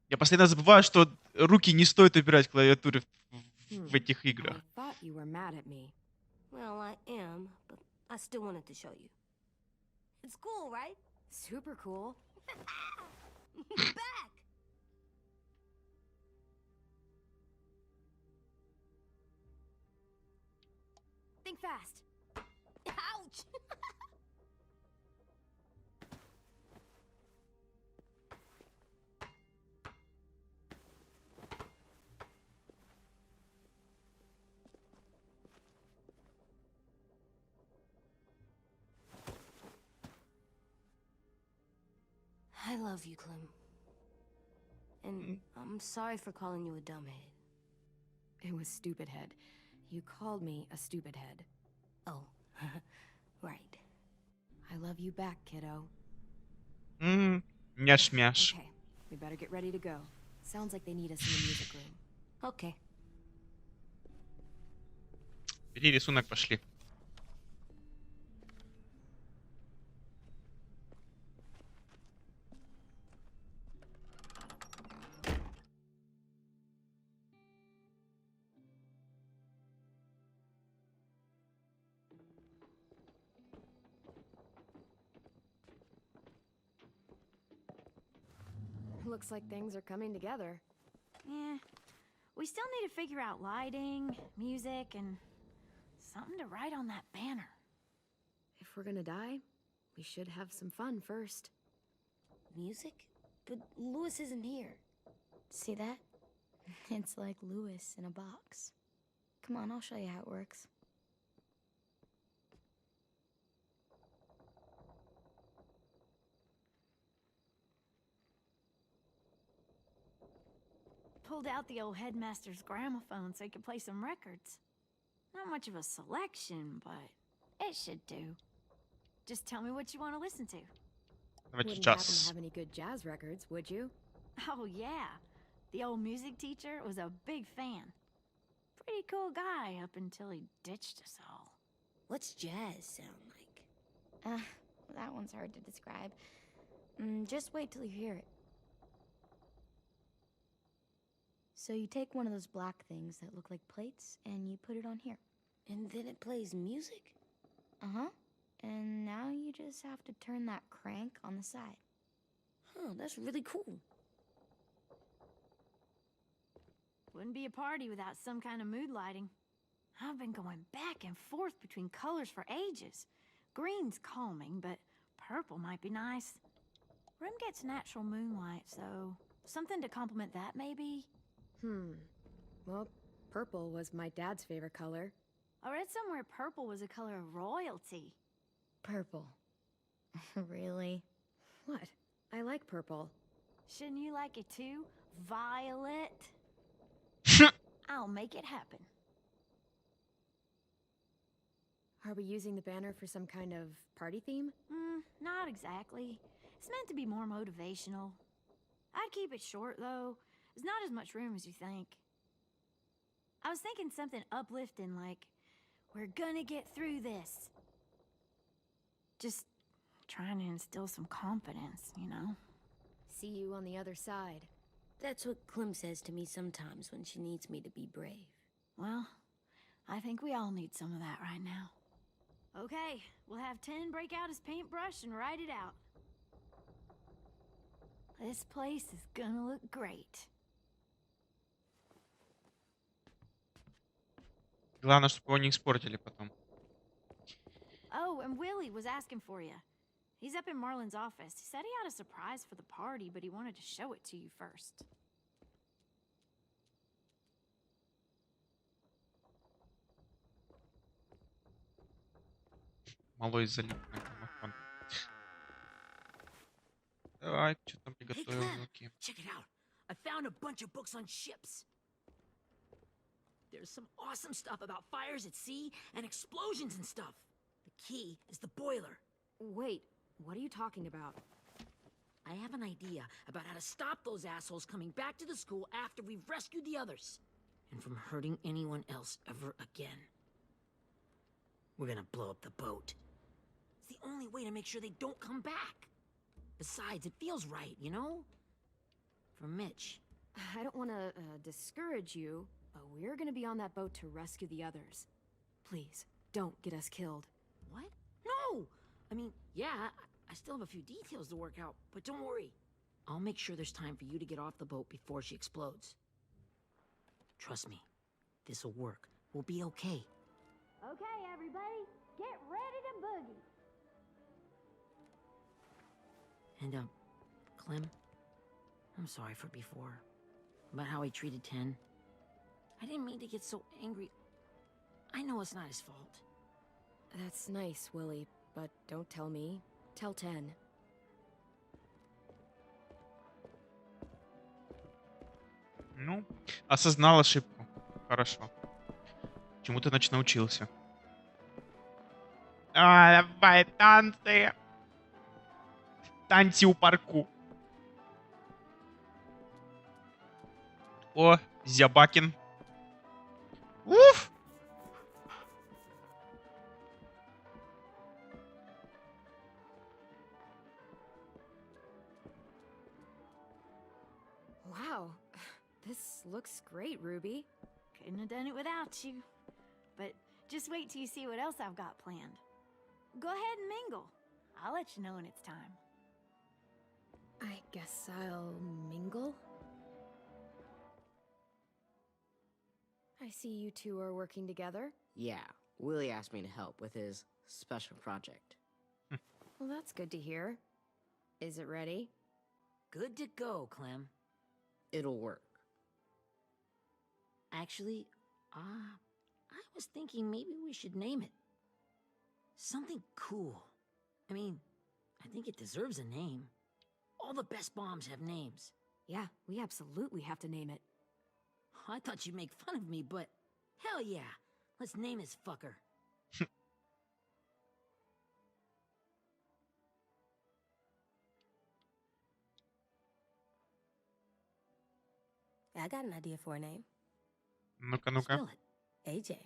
Я постоянно забываю, что руки не стоит убирать клавиатуры в этих I играх. thought you were mad at me. Well, I am, but I still wanted to show you. It's cool, right? Super cool. Back! Think fast. Ouch! I love you, Clem. And I'm sorry for calling you a dumbhead. It was stupid head. You called me a stupid head. Oh, right. I love you back, kiddo. Няш-мяш. Okay, we better get ready to go. Sounds like they need us in the music room. Okay. Бери рисунок, пошли. Looks like things are coming together. Yeah. We still need to figure out lighting, music, and something to write on that banner. If we're gonna die, we should have some fun first. Music? But Lewis isn't here. See that? It's like Lewis in a box. Come on, I'll show you how it works. Pulled out the old headmaster's gramophone so he could play some records. Not much of a selection, but it should do. Just tell me what you want to listen to. Давайте Wouldn't happen to час. have any good jazz records, would you? Oh, yeah. The old music teacher was a big fan. Pretty cool guy up until he ditched us all. What's jazz sound like? That one's hard to describe. Just wait till you hear it. So you take one of those black things that look like plates and you put it on here. And then it plays music? Uh-huh. And now you just have to turn that crank on the side. Huh, that's really cool. Wouldn't be a party without some kind of mood lighting. I've been going back and forth between colors for ages. Green's calming, but purple might be nice. Room gets natural moonlight, so something to complement that, maybe? Well, purple was my dad's favorite color. I read somewhere purple was a color of royalty. Purple. Really? What? I like purple. Shouldn't you like it too? Violet? I'll make it happen. Are we using the banner for some kind of party theme? Not exactly. It's meant to be more motivational. I'd keep it short, though. There's not as much room as you think. I was thinking something uplifting like, we're gonna get through this. Just trying to instill some confidence, you know? See you on the other side. That's what Clem says to me sometimes when she needs me to be brave. Well, I think we all need some of that right now. Okay, we'll have 10 break out his paintbrush and write it out. This place is gonna look great. Главное, чтобы его не испортили потом. Oh, and Willie was asking for you. He's up in Marlon's office. He said he had a surprise for the party, but he wanted to show it to you first. Малой залип на граммофон. Давай, что там Hey, приготовил? Clem, Окей. check it out. I found a bunch of books on ships. There's some awesome stuff about fires at sea and explosions and stuff. The key is the boiler. Wait, what are you talking about? I have an idea about how to stop those assholes coming back to the school after we've rescued the others. And from hurting anyone else ever again. We're gonna blow up the boat. It's the only way to make sure they don't come back. Besides, it feels right, you know? For Mitch. I don't want to discourage you, but we're gonna be on that boat to rescue the others. Please, don't get us killed. What? No! I mean, yeah, I still have a few details to work out, but don't worry. I'll make sure there's time for you to get off the boat before she explodes. Trust me, this'll work. We'll be okay. Okay, everybody, get ready to boogie. And, Clem, I'm sorry for before. About how he treated Ten. I didn't mean to get so angry. I know it's not his fault. That's nice, Willie, but don't tell me. Tell 10. Ну, осознал ошибку. Хорошо. Чему ты, значит, научился? Давай, танцы! Танцы у парку. О, Зябакин. Уф! Wow, this looks great, Ruby. Couldn't have done it without you. But just wait till you see what else I've got planned. Go ahead and mingle. I'll let you know when it's time. I guess I'll mingle? I see you two are working together. Yeah, Willie asked me to help with his special project. Well, that's good to hear. Is it ready? Good to go, Clem. It'll work. Actually, I was thinking maybe we should name it. Something cool. I mean, I think it deserves a name. All the best bombs have names. Yeah, we absolutely have to name it. I thought you'd make fun of me, but hell yeah. Let's name this fucker. I got an idea for a name. Ну-ка, ну-ка. Spell it. AJ.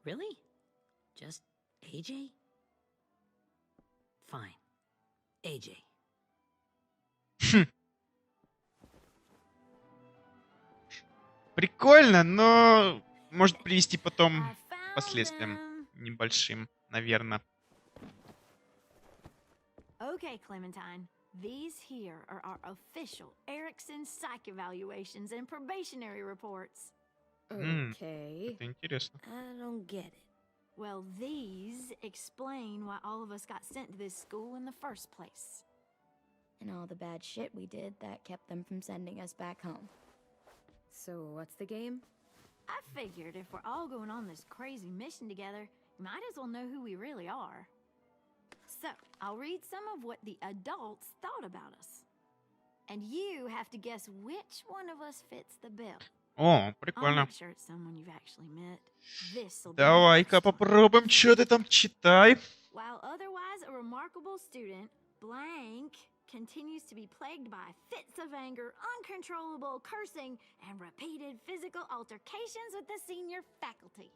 Really? Just AJ? Fine. AJ. Прикольно, но может привести потом I к found последствиям them. небольшим, наверное. Okay, Clementine. These here are our official Erickson psych evaluations and probationary reports. Okay. Это интересно. I don't get it. Well, these explain why all of us got sent to this school in the first place. And all the bad shit we did that kept them from sending us back home. So, what's the game? I figured if we're all going on this crazy mission together, you might as well know who we really are. So, I'll read some of what the adults thought about us. And you have to guess which one of us fits the bill. О, I'll прикольно. make sure it's someone you've actually met. This'll be the Давай-ка first one. попробуем, что ты там читай. While otherwise a remarkable student, blank continues to be plagued by fits of anger, uncontrollable cursing, and repeated physical altercations with the senior faculty.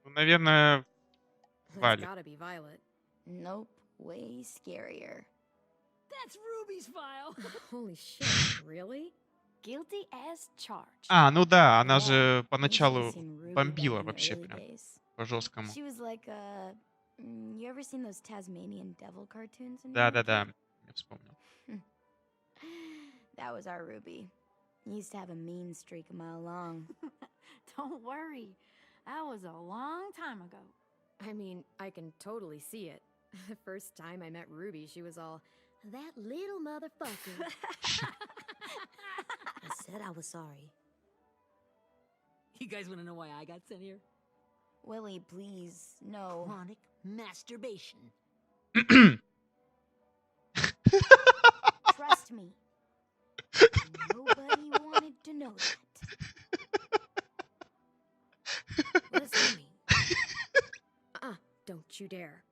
Ну, наверное, It's Валик. gotta be Violet. Nope, way scarier. That's Ruby's file. Holy shit, really? Guilty as charged. А, ну да, она Yeah, же you should've поначалу seen Ruby бомбила back in the вообще early прям days. по-жесткому. She was like you ever seen those Tasmanian devil cartoons? when you were a Да-да-да, kid? я вспомнил. That was our Ruby. Used to have a mean streak a mile long. Don't worry. That was a long time ago. I mean, I can totally see it. The first time I met Ruby, she was all, that little motherfucker. I said I was sorry. You guys want to know why I got sent here? Willie, please, no. Chronic masturbation. Trust me. Nobody wanted to know that. What does that mean? Don't you dare.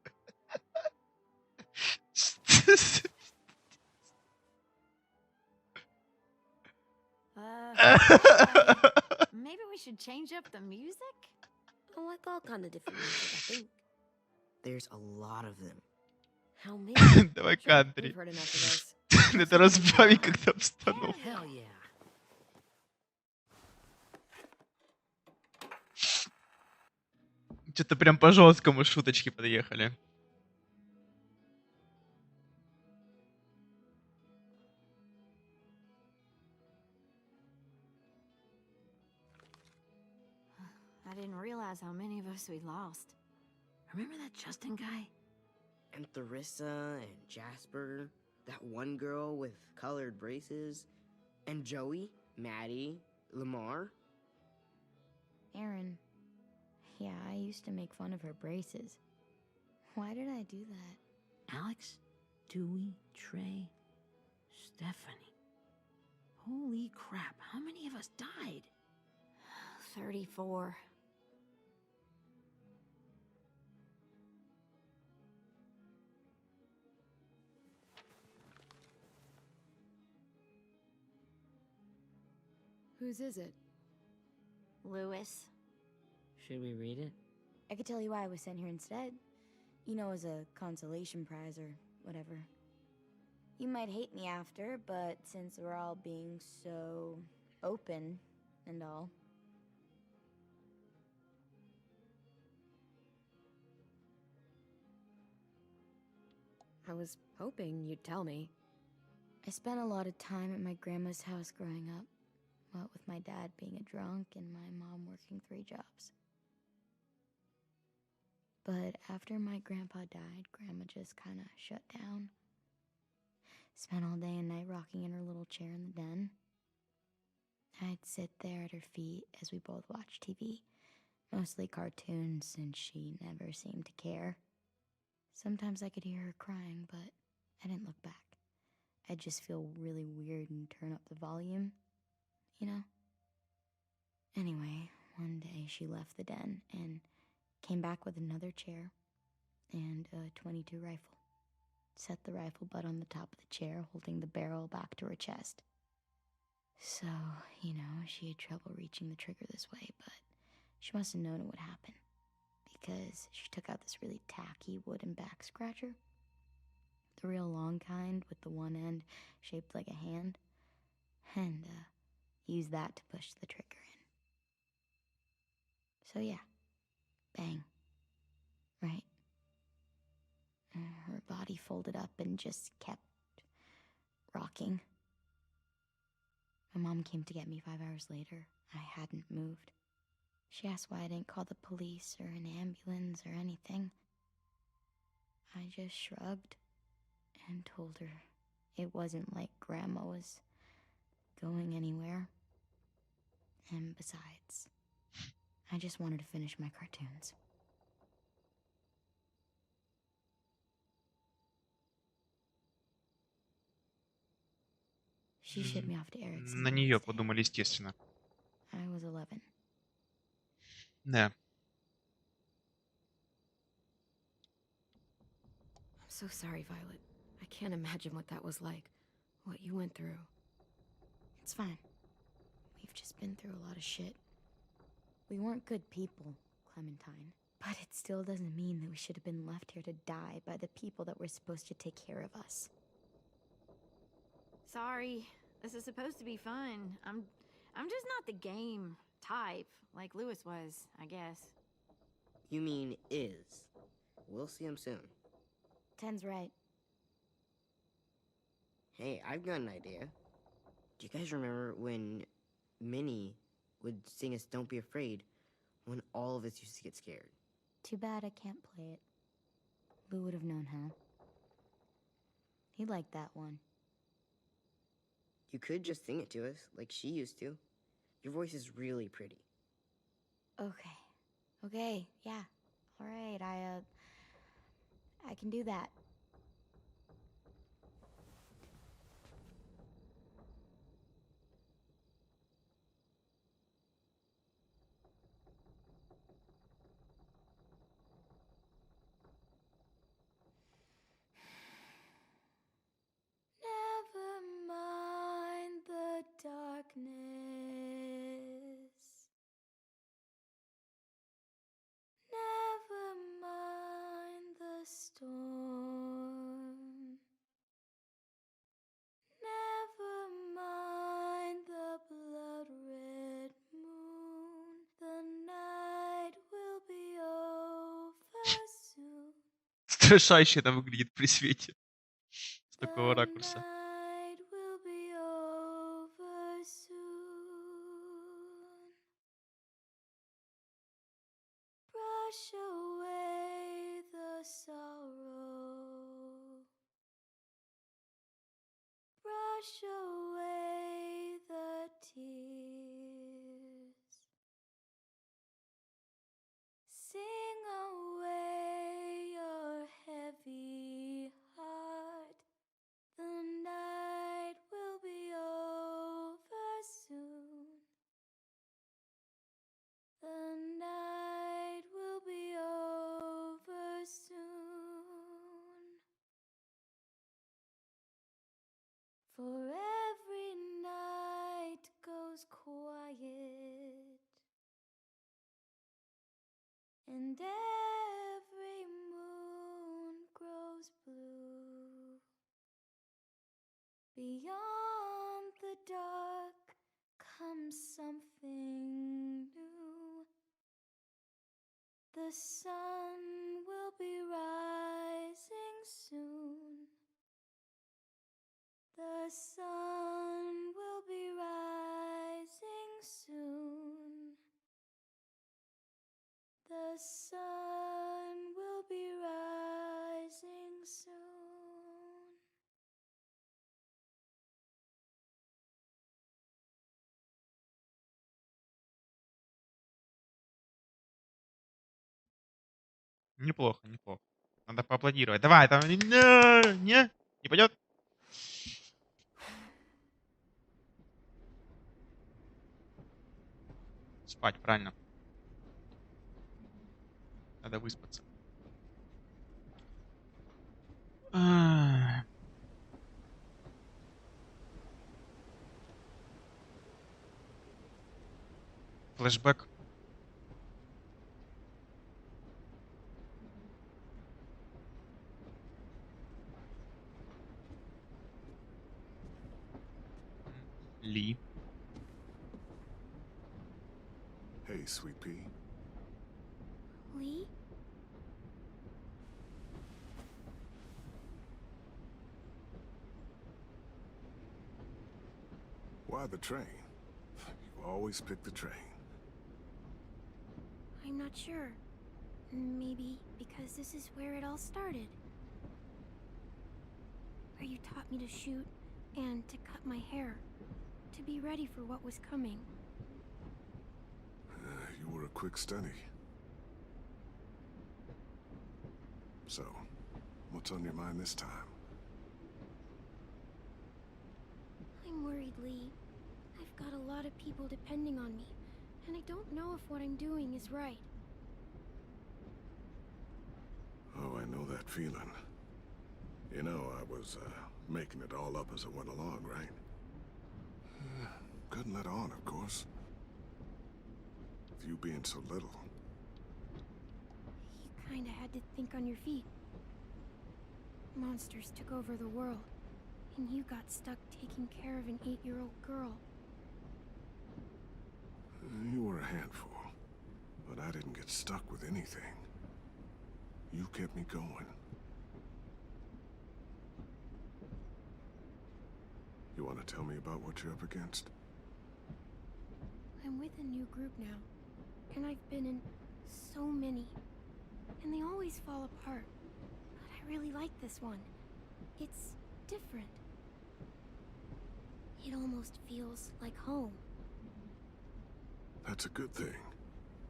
Maybe we should change up the music? I like all kind of different music, I think. There's a lot of them. How many? Давай Sure, кантри. we've heard enough of this. Это разбави, когда встану. Hell yeah. Что-то прям по жесткому шуточки подъехали. I didn't realize how many of us we lost. Remember that Justin guy? And Theresa and Jasper, that one girl with colored braces, and Joey, Maddie, Lamar. Aaron. Yeah, I used to make fun of her braces. Why did I do that? Alex, Dewey, Trey, Stephanie. Holy crap, how many of us died? 34. Whose is it? Lewis. Should we read it? I could tell you why I was sent here instead. You know, as a consolation prize or whatever. You might hate me after, but since we're all being so open and all. I was hoping you'd tell me. I spent a lot of time at my grandma's house growing up. What with my dad being a drunk and my mom working 3 jobs. But after my grandpa died, Grandma just kind of shut down. Spent all day and night rocking in her little chair in the den. I'd sit there at her feet as we both watched TV. Mostly cartoons, since she never seemed to care. Sometimes I could hear her crying, but I didn't look back. I'd just feel really weird and turn up the volume, you know? Anyway, one day she left the den and came back with another chair and a .22 rifle. Set the rifle butt on the top of the chair, holding the barrel back to her chest. So, you know, she had trouble reaching the trigger this way, but she must have known it would happen, because she took out this really tacky wooden back scratcher. The real long kind with the one end shaped like a hand, and used that to push the trigger in. So yeah, bang, right? Her body folded up and just kept rocking. My mom came to get me 5 hours later. I hadn't moved. She asked why I didn't call the police or an ambulance or anything. I just shrugged and told her it wasn't like Grandma was going anywhere. And besides, I just wanted to finish my cartoons. She shipped me off to Erickson. На нее подумали, естественно. I was 11. Да. I'm so sorry, Violet. I can't imagine what that was like. What you went through. It's fine. We've just been through a lot of shit. We weren't good people, Clementine. But it still doesn't mean that we should have been left here to die by the people that were supposed to take care of us. Sorry. This is supposed to be fun. I'm just not the game type like Lewis was, I guess. You mean is. We'll see him soon. Ten's right. Hey, I've got an idea. Do you guys remember when Minnie would sing us Don't Be Afraid when all of us used to get scared? Too bad I can't play it. Lou would have known how. He liked that one. You could just sing it to us, like she used to. Your voice is really pretty. Okay, yeah. All right, I can do that. Never mind the darkness. Never mind the storm. Never mind the blood-red moon. The night will be over soon. Страшающе она выглядит при свете. С такого The ракурса. night will be over soon. Brush away the sorrow. Brush away the tears. Sing away your and every moon grows blue. Beyond the dark comes something new. The sun will be rising soon. The sun will be rising soon. The sun will be rising soon. Неплохо, неплохо. Надо поаплодировать. Давай, там... Не пойдет? Спать, правильно. Надо выспаться. А. Флэшбэк. Ли. Hey, sweet pea. Lee? Why the train? You always pick the train. I'm not sure. Maybe because this is where it all started. Where you taught me to shoot and to cut my hair. To be ready for what was coming. You were a quick study. So, what's on your mind this time? I'm worried, Lee. I've got a lot of people depending on me, and I don't know if what I'm doing is right. Oh, I know that feeling. You know, I was, making it all up as I went along, right? Couldn't let on, of course. With you being so little. You kinda had to think on your feet. Monsters took over the world, and you got stuck taking care of an 8-year-old girl. You were a handful, but I didn't get stuck with anything. You kept me going. You want to tell me about what you're up against? I'm with a new group now, and I've been in so many, and they always fall apart. But I really like this one. It's different. It almost feels like home. That's a good thing.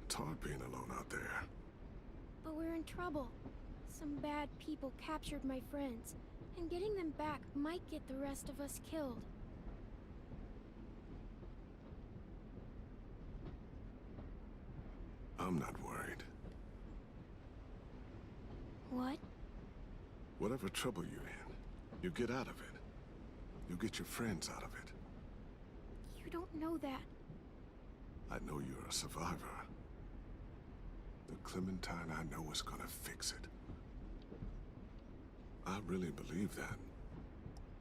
It's hard being alone out there. But we're in trouble. Some bad people captured my friends, and getting them back might get the rest of us killed. I'm not worried. What? Whatever trouble you're in, you get out of it. You get your friends out of it. You don't know that. I know you're a survivor. The Clementine I know is gonna fix it. I really believe that.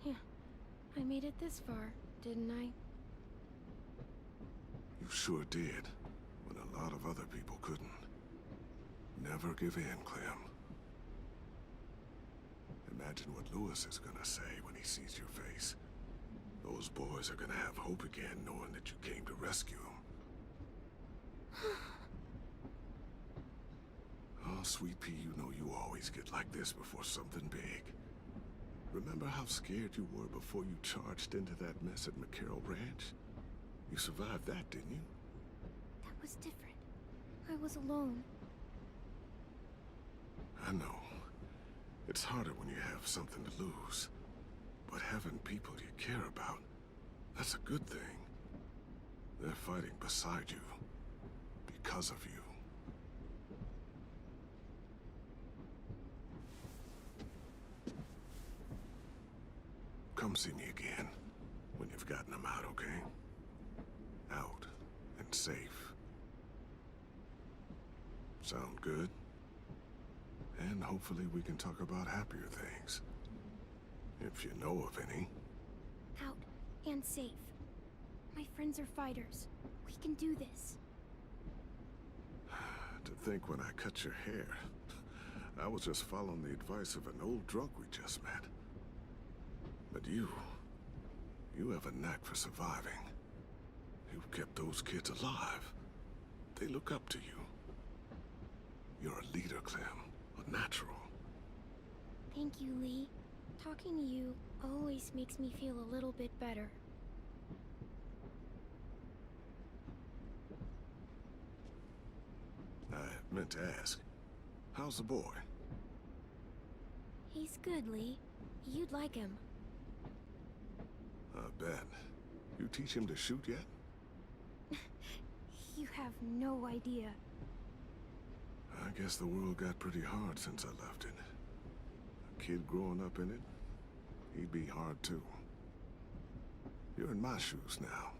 Yeah, I made it this far, didn't I? You sure did, when a lot of other people couldn't. Never give in, Clem. Imagine what Lewis is gonna say when he sees your face. Those boys are gonna have hope again, knowing that you came to rescue them. Oh, sweet pea, you know you always get like this before something big. Remember how scared you were before you charged into that mess at McCarroll Ranch? You survived that, didn't you? That was different. I was alone. I know. It's harder when you have something to lose. But having people you care about, that's a good thing. They're fighting beside you. Because of you. Come see me again, when you've gotten them out, okay? Out and safe. Sound good? And hopefully we can talk about happier things. If you know of any. Out and safe. My friends are fighters. We can do this. To think when I cut your hair, I was just following the advice of an old drunk we just met. But you have a knack for surviving. You've kept those kids alive. They look up to you. You're a leader, Clem. A natural. Thank you, Lee. Talking to you always makes me feel a little bit better. I meant to ask, how's the boy? He's good, Lee. You'd like him. I bet. You teach him to shoot yet? You have no idea. I guess the world got pretty hard since I left it. A kid growing up in it, he'd be hard too. You're in my shoes now,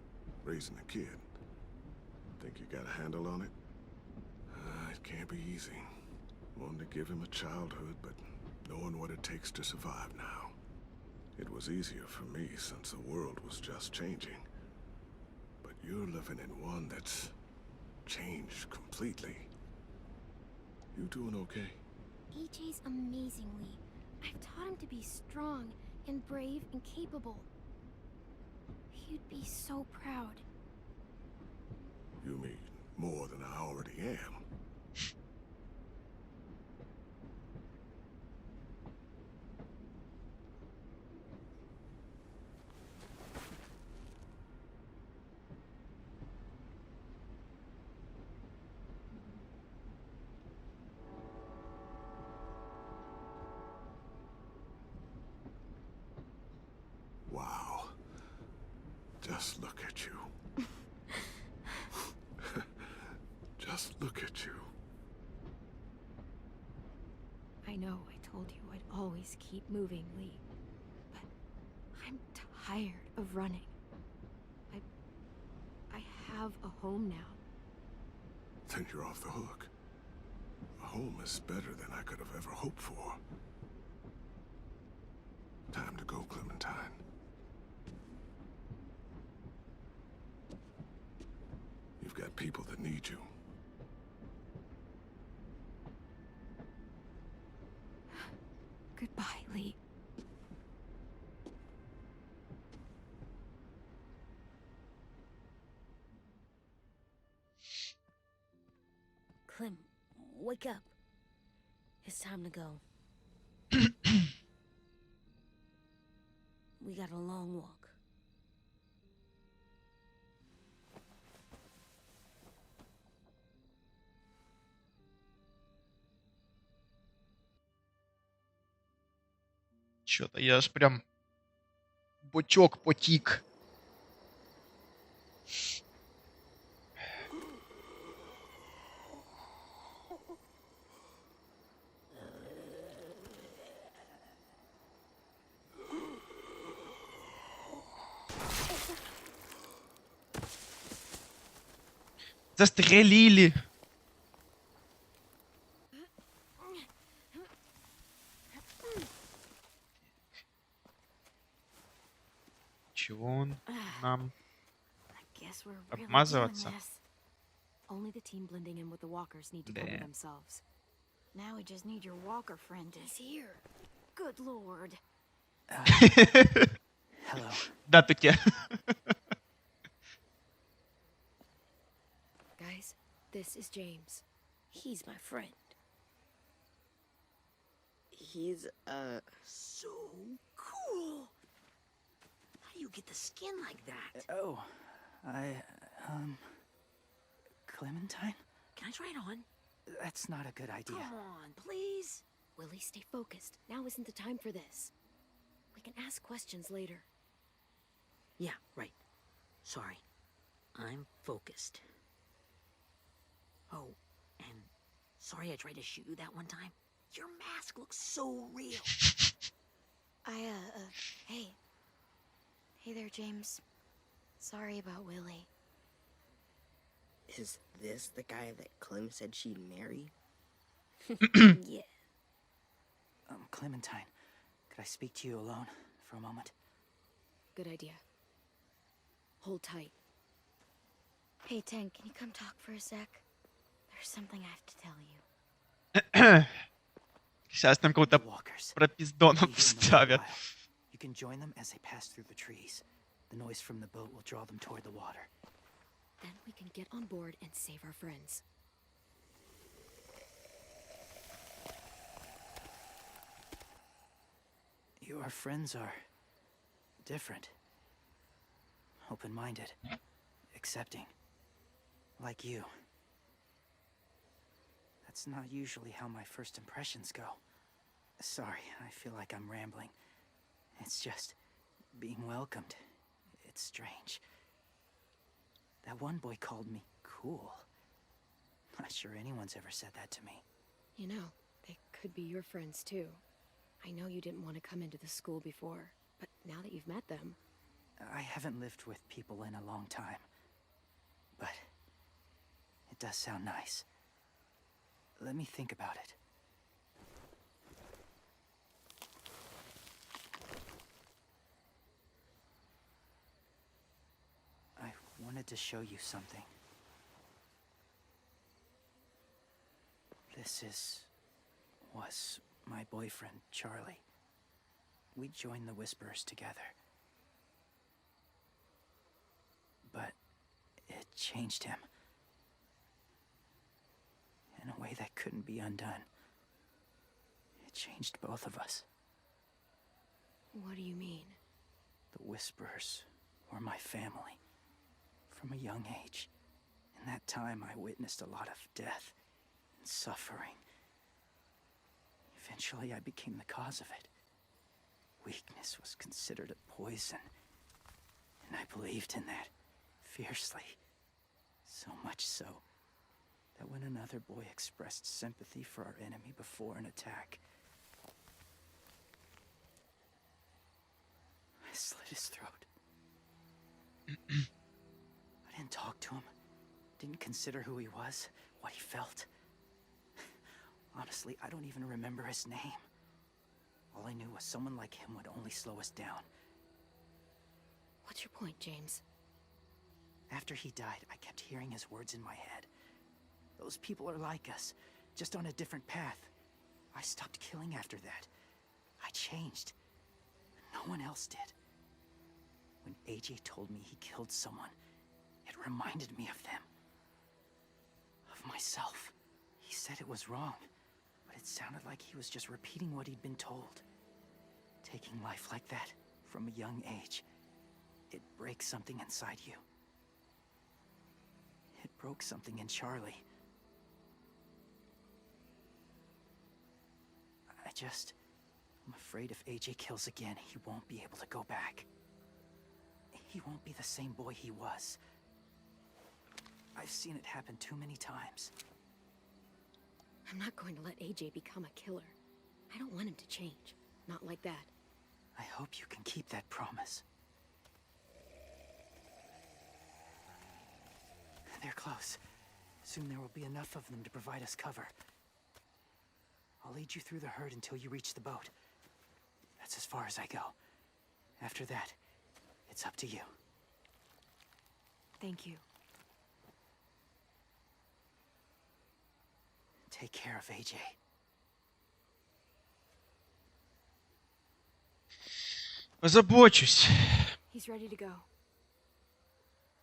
raising a kid. Think you got a handle on it? It can't be easy. Wanting to give him a childhood, but knowing what it takes to survive now. It was easier for me since the world was just changing. But you're living in one that's changed completely. You doing okay? AJ's amazing, Lee. I've taught him to be strong and brave and capable. You'd be so proud. You mean more than I already am? Wow. Just look at you. Just look at you. I know I told you I'd always keep moving, Lee. But I'm tired of running. I have a home now. Then you're off the hook. A home is better than I could have ever hoped for. Time to go, Clementine. You've got people that need you. Goodbye, Lee. Clem, wake up. It's time to go. We got a long walk. Чё-то я аж прям бочок потик. Застрелили. Чего он нам? Guess we're really doing Обмазываться? this. Only the team blending in with the walkers need to cover Да. themselves. Now we just need your walker friend. He's here. Good lord. Hello. Да, тут я. Guys, this is James. He's my friend. He's, So cool. How do you get the skin like that? Oh, Clementine? Can I try it on? That's not a good idea. Come on, please. Willie, stay focused. Now isn't the time for this. We can ask questions later. Yeah, right. Sorry. I'm focused. Oh, and sorry I tried to shoot you that one time. Your mask looks so real. Hey. Hey there, James. Sorry about Willie. is this the guy that Clem said she'd marry? Yeah. Clementine, could I speak to you alone for a moment? Good idea. Hold tight. Hey, Tank, can you come talk for a sec? There's something I have to tell you. Сейчас там The кого-то walkers. пропиздоном Be here in a little вставят. while. You can join them as they pass through the trees. The noise from the boat will draw them toward the water. Then we can get on board and save our friends. Your friends are different. Open-minded. Accepting. Like you. That's not usually how my first impressions go. Sorry, I feel like I'm rambling. It's just being welcomed. It's strange. That one boy called me cool. Not sure anyone's ever said that to me. You know, they could be your friends too. I know you didn't want to come into the school before, but now that you've met them... I haven't lived with people in a long time. But it does sound nice. Let me think about it. I wanted to show you something. Was my boyfriend, Charlie. We joined the Whisperers together. But it changed him. In a way that couldn't be undone. It changed both of us. What do you mean? The Whisperers were my family. From a young age. In that time, I witnessed a lot of death and suffering. Eventually, I became the cause of it. Weakness was considered a poison. And I believed in that fiercely. So much so that when another boy expressed sympathy for our enemy before an attack, I slit his throat. I didn't talk to him. Didn't consider who he was, what he felt. Honestly, I don't even remember his name. All I knew was someone like him would only slow us down. What's your point, James? After he died, I kept hearing his words in my head. Those people are like us, just on a different path. I stopped killing after that. I changed. No one else did. When AJ told me he killed someone, it reminded me of them. Of myself. He said it was wrong, but it sounded like he was just repeating what he'd been told. Taking life like that, from a young age, it breaks something inside you. It broke something in Charlie. I'm afraid if AJ kills again, he won't be able to go back. He won't be the same boy he was. I've seen it happen too many times. I'm not going to let AJ become a killer. I don't want him to change. Not like that. I hope you can keep that promise. They're close. Soon there will be enough of them to provide us cover. I'll lead you through the herd until you reach the boat. That's as far as I go. After that, it's up to you. Thank you. Take care of AJ. Позабочусь. He's ready to go.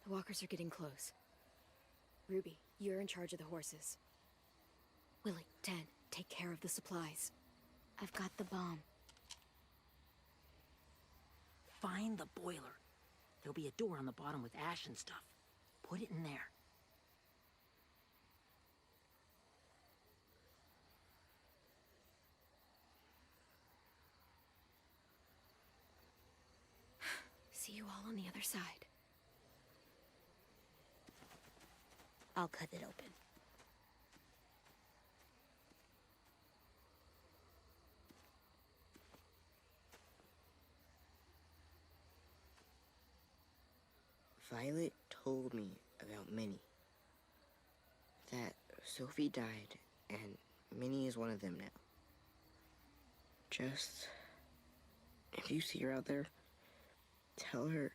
The walkers are getting close. Ruby, you're in charge of the horses. Willie, Dan, take care of the supplies. I've got the bomb. Find the boiler. There'll be a door on the bottom with ash and stuff. Put it in there. See you all on the other side. I'll cut it open. Violet told me about Minnie. That Sophie died and Minnie is one of them now. Just, if you see her out there, tell her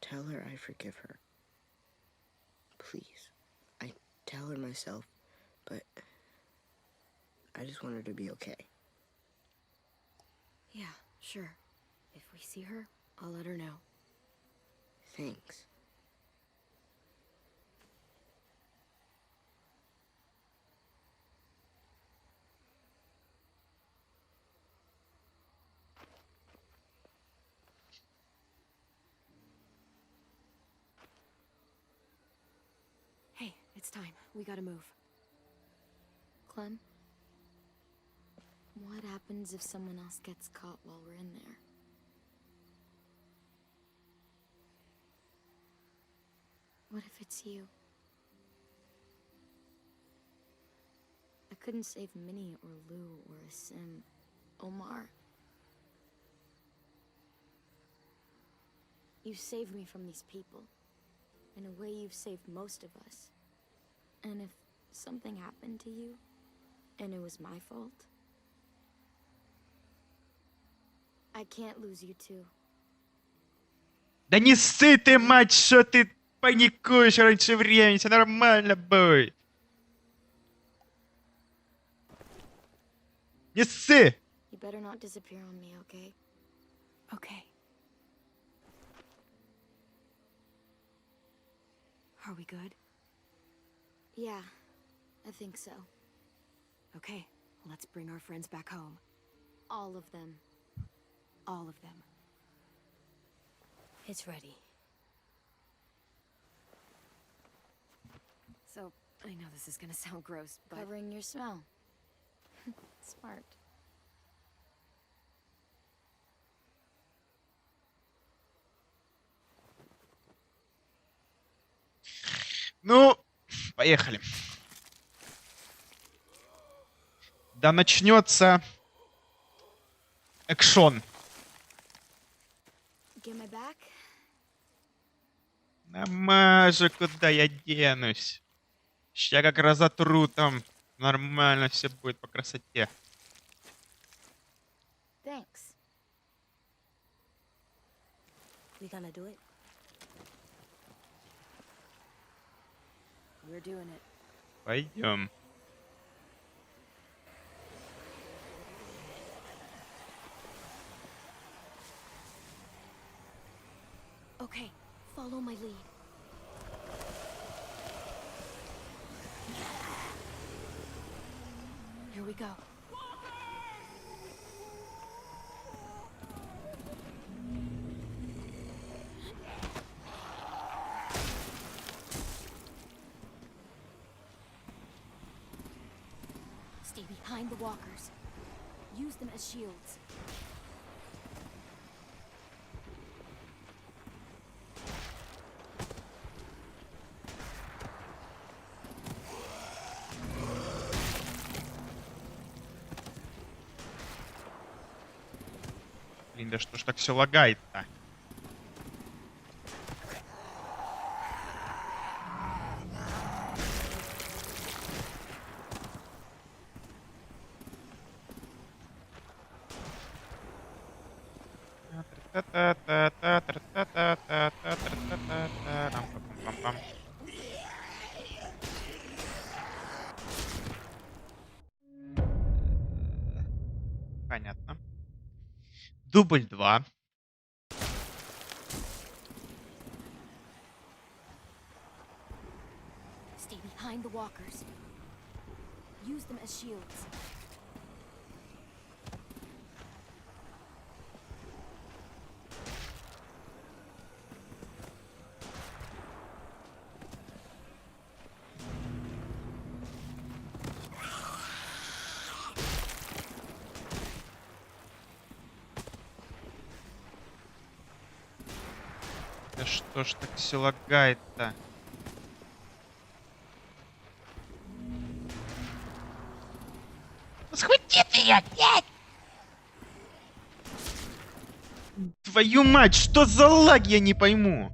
I forgive her. Please. I tell her myself, but I just want her to be okay. Yeah, sure. If we see her, I'll let her know. Thanks. Hey, it's time. We gotta move. Clem? What happens if someone else gets caught while we're in there? What if it's you? I couldn't save Minnie or Lou or Asim. Omar. You saved me from these people. In a way, you've saved most of us. And if something happened to you, and it was my fault, I can't lose you too. Да не ссы ты, мать, что ты паникуешь раньше времени, все нормально будет. Не ссы! You better not disappear on me, okay? Okay. Are we good? Yeah, I think so. Okay, let's bring our friends back home. All of them. All of them. It's ready. So, I know this is gonna sound gross, but... Covering your smell. Smart. Ну, поехали. Да начнется экшон. Get my back? Намажу, куда я денусь. Ща как разотру там. Нормально все будет по красоте. Thanks. We gonna do it? We're doing it. Пойдем. Okay, follow my lead. Here we go. Stay behind the walkers. Use them as shields. Блин, да что ж так все лагает-то? Понятно. Дубль 2. Stay behind the walkers. Use them as shields. Да что ж так все лагает-то? Схвати ты опять! Твою мать, что за лаг, я не пойму.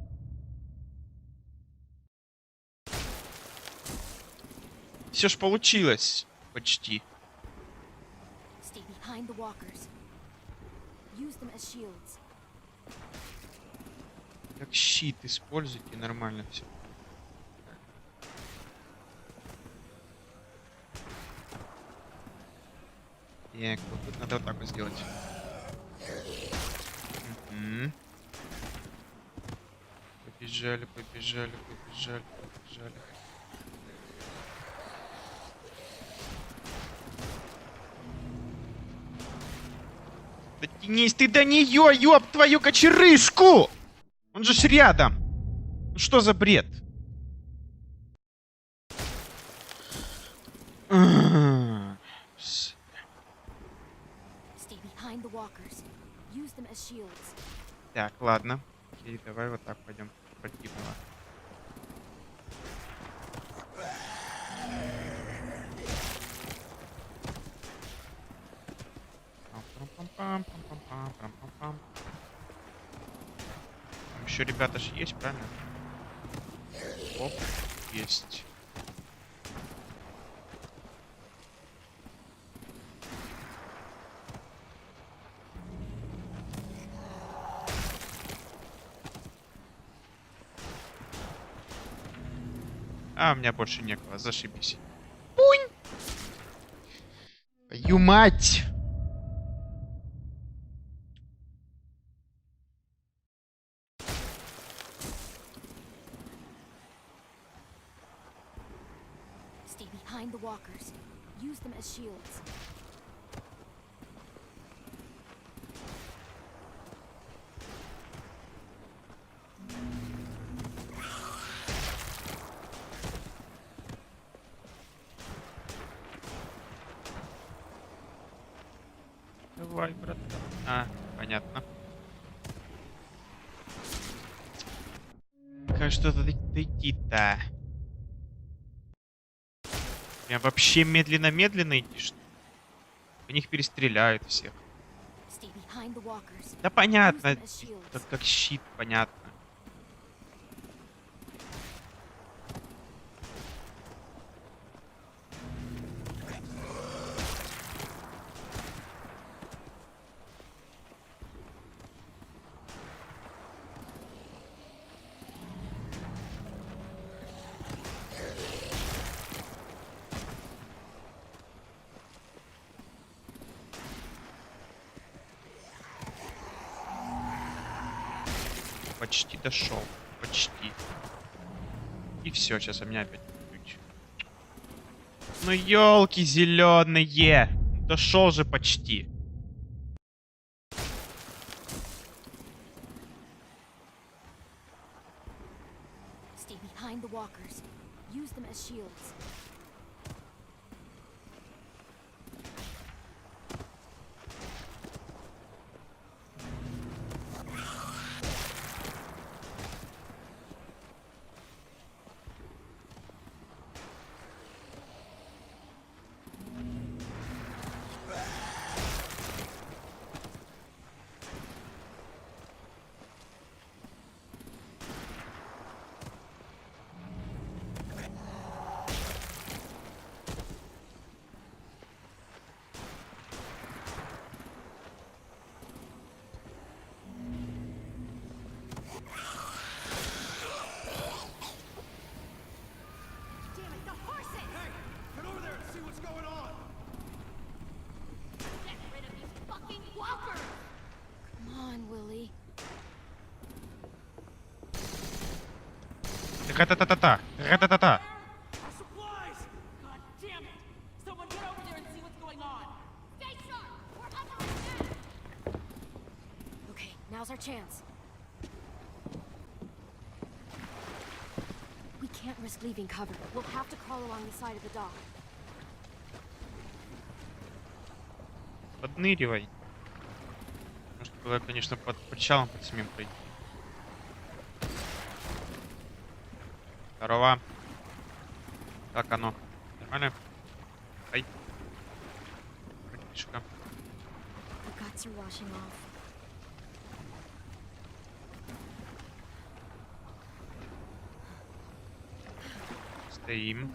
Все ж получилось. Почти. Stay behind the walkers. Use them as shields. Как щит используйте, нормально все. Так, вот тут надо вот так вот сделать. Угу. Побежали, побежали, побежали, побежали. Да тянись ты до нее, ёб твою кочерышку! Он же ж рядом. Ну что за бред? Stay behind the walkers. Use them as shields. Так, ладно. Окей, давай вот так пойдем. Противного. Там еще ребята же есть, правильно? Оп, есть. А, у меня больше некого, зашибись. Пунь! Твою мать! Stay behind the walkers. Use them as shields. Давай, брат. А, понятно. Как что-то дойти-то? Прям вообще медленно-медленно идти, что ли? У них перестреляют всех. Stay behind the walkers. Да понятно, Use them as shields. как щит, понятно. Почти дошел. Почти. И все, сейчас у меня опять ключ. Ну елки зеленые! Дошел же почти. Stay behind the walkers. Use them as shields. Ра-та-та-та-та! Ра-та-та-та! Okay, now's our chance. We can't risk leaving cover. We'll have to crawl along the side of the dock. Подныривай. Может было, конечно, под причалом под самим пройти. Здорово. Как оно? Нормально? Ай. Братишка. The guts are washing off. Стоим.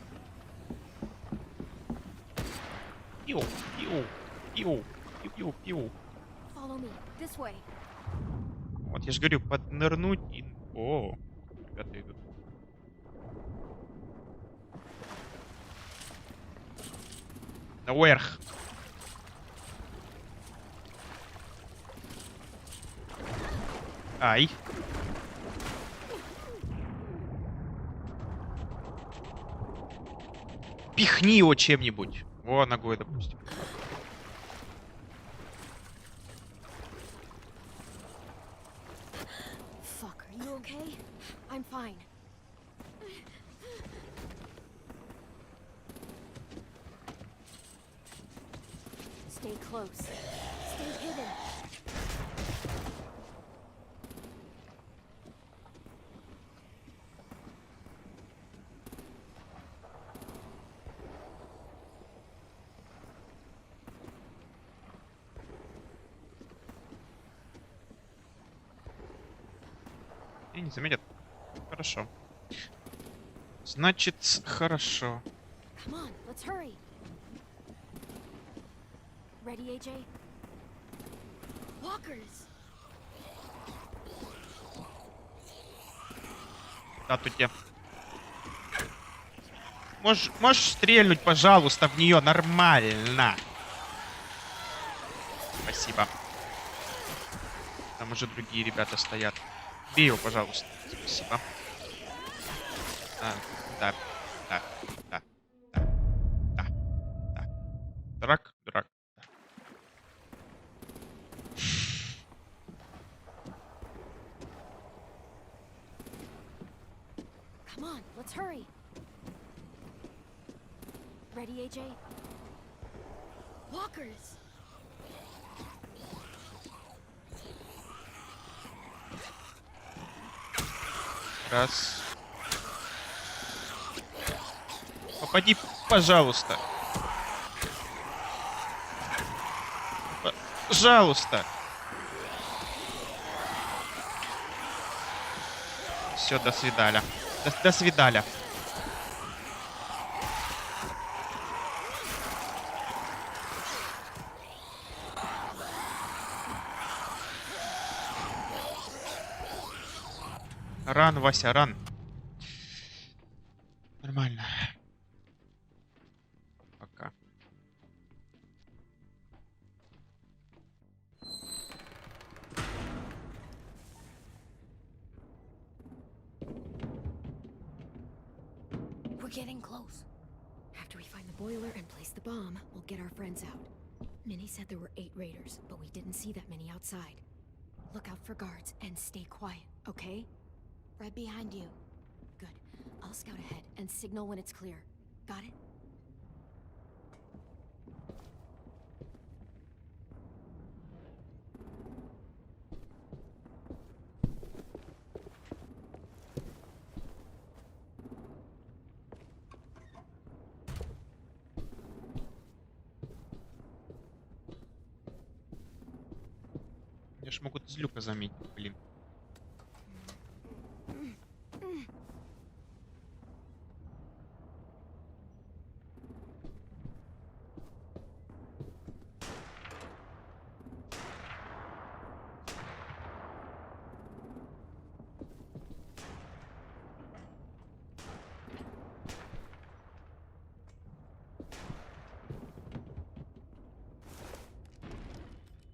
Пиу, пиу, пиу, пиу, пиу, пиу. Follow me. This way. Вот я же говорю, поднырнуть и... О, ребята идут. Наверх. Ай. Пихни его чем-нибудь. Во, ногой, допустим. Fuck, are you okay? I'm fine. Stay close. Stay hidden. И не заметят. Хорошо. Значит, хорошо. Come on, let's hurry. Ready, AJ? Walkers. Да, тут я. Можешь стрельнуть, пожалуйста, в нее нормально. Спасибо. Там уже другие ребята стоят. Бей его, пожалуйста. Спасибо. А, да, да, да, да, да, да. Дурак, дурак. Да. Come on, let's hurry. Ready, AJ? Walkers. Раз. Попади, пожалуйста. Пожалуйста. Все, до свидания. До свидания. Ран, Вася, ран. Нормально. Пока. We're getting close. After we find the boiler and place the bomb, we'll get our friends out. Minnie said there were 8 raiders, but we didn't see that many outside. Look out for guards and stay quiet, okay? Right behind you. Good. I'll scout ahead and signal when it's clear. Got it? Меня ж могут из люка заметить, блин.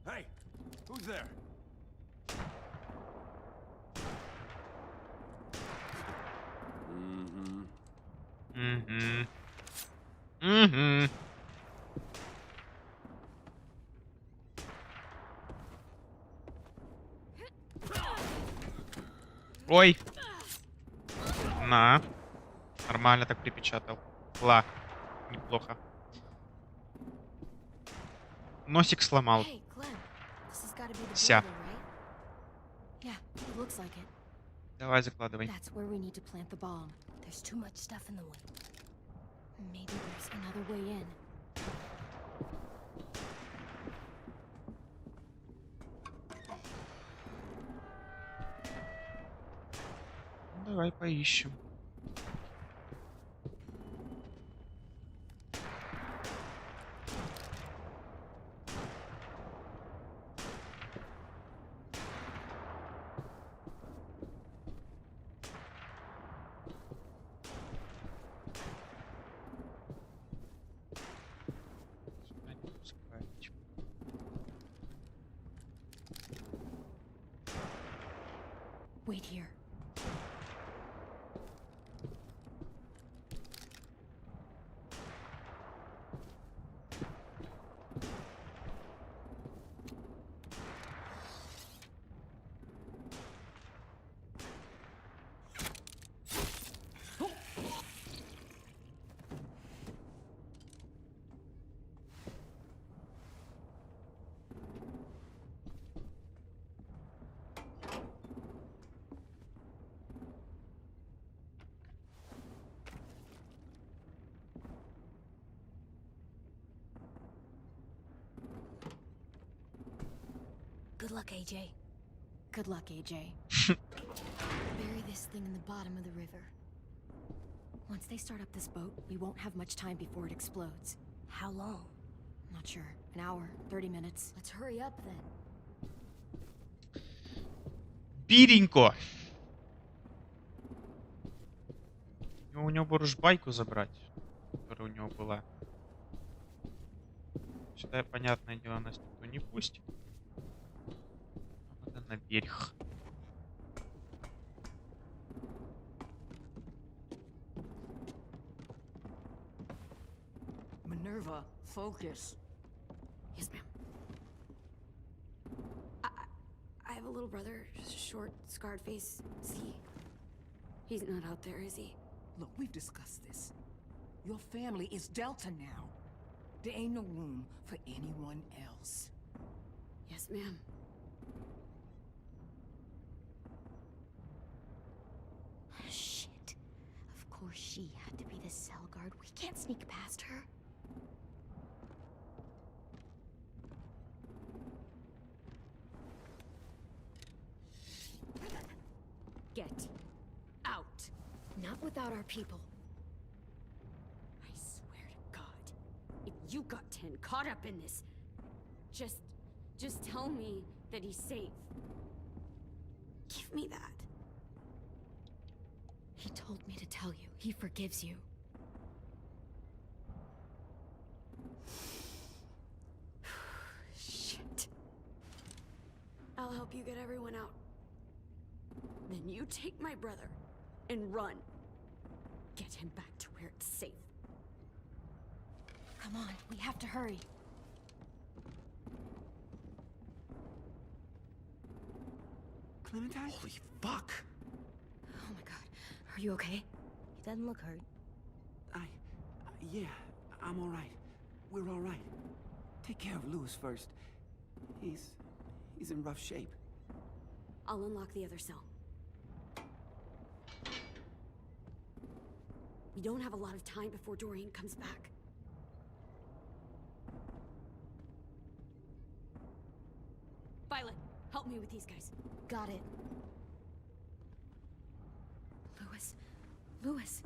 Hey, who's there? Угу. Угу. Ой. На. Нормально так припечатал. Ла. Неплохо. Носик сломал. Hey, Clem. This has got to be the Ся. boiler, right? Yeah, it looks like it. Давай, закладывай. That's where we need to plant the bomb. There's too much stuff in the way. Maybe there's another way in. Давай поищем. Wait here. Good luck, AJ. Good luck, AJ. Bury this thing in the bottom of the river. Once they start up this boat, we won't have much time before it explodes. How long? Not sure. An hour, 30 minutes. Let's hurry up then. Пиренько. У него буржбайку забрать, которая у него была. Сюда, понятное дело, нас никто не пустит. Надо на берег. Minerva, focus. Yes, ma'am. I have a little brother, short, scarred face. He's not out there, is he? Look, we've discussed this. Your family is Delta now. There ain't no room for anyone else. Yes, ma'am. Shit. Of course she had to be the cell guard. We can't sneak past her. Get out. Not without our people. I swear to God, if you got 10 caught up in this, just tell me that he's safe. Give me that. He told me to tell you. He forgives you. Shit. I'll help you get everyone out. Then you take my brother and run. Get him back to where it's safe. Come on, we have to hurry. Clementine? Holy fuck! Oh my god. Are you okay? He doesn't look hurt. Yeah, I'm all right. We're all right. Take care of Louis first. He's in rough shape. I'll unlock the other cell. We don't have a lot of time before Dorian comes back. Violet, help me with these guys. Got it. Louis.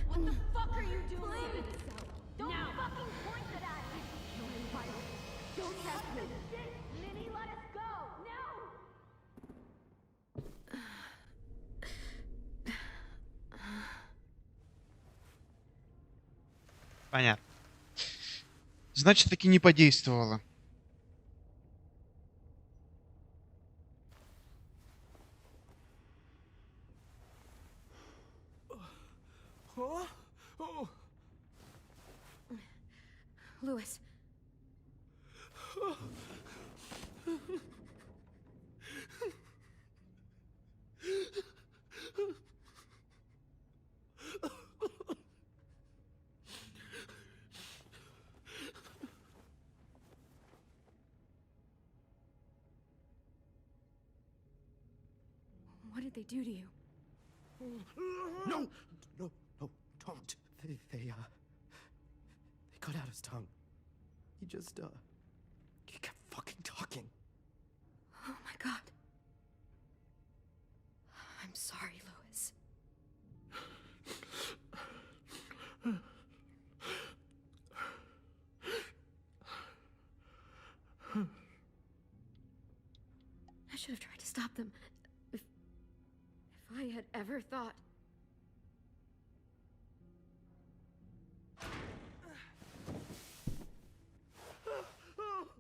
What the fuck are you doing? Don't fucking point it at me! No, Violet. Don't test me. Minnie, let us go! No! Понятно. Значит, таки не подействовало. Louis. What did they do to you? No, don't. They cut out his tongue. He kept fucking talking. Oh my god. I'm sorry, Louis. I should have tried to stop them. If I had ever thought...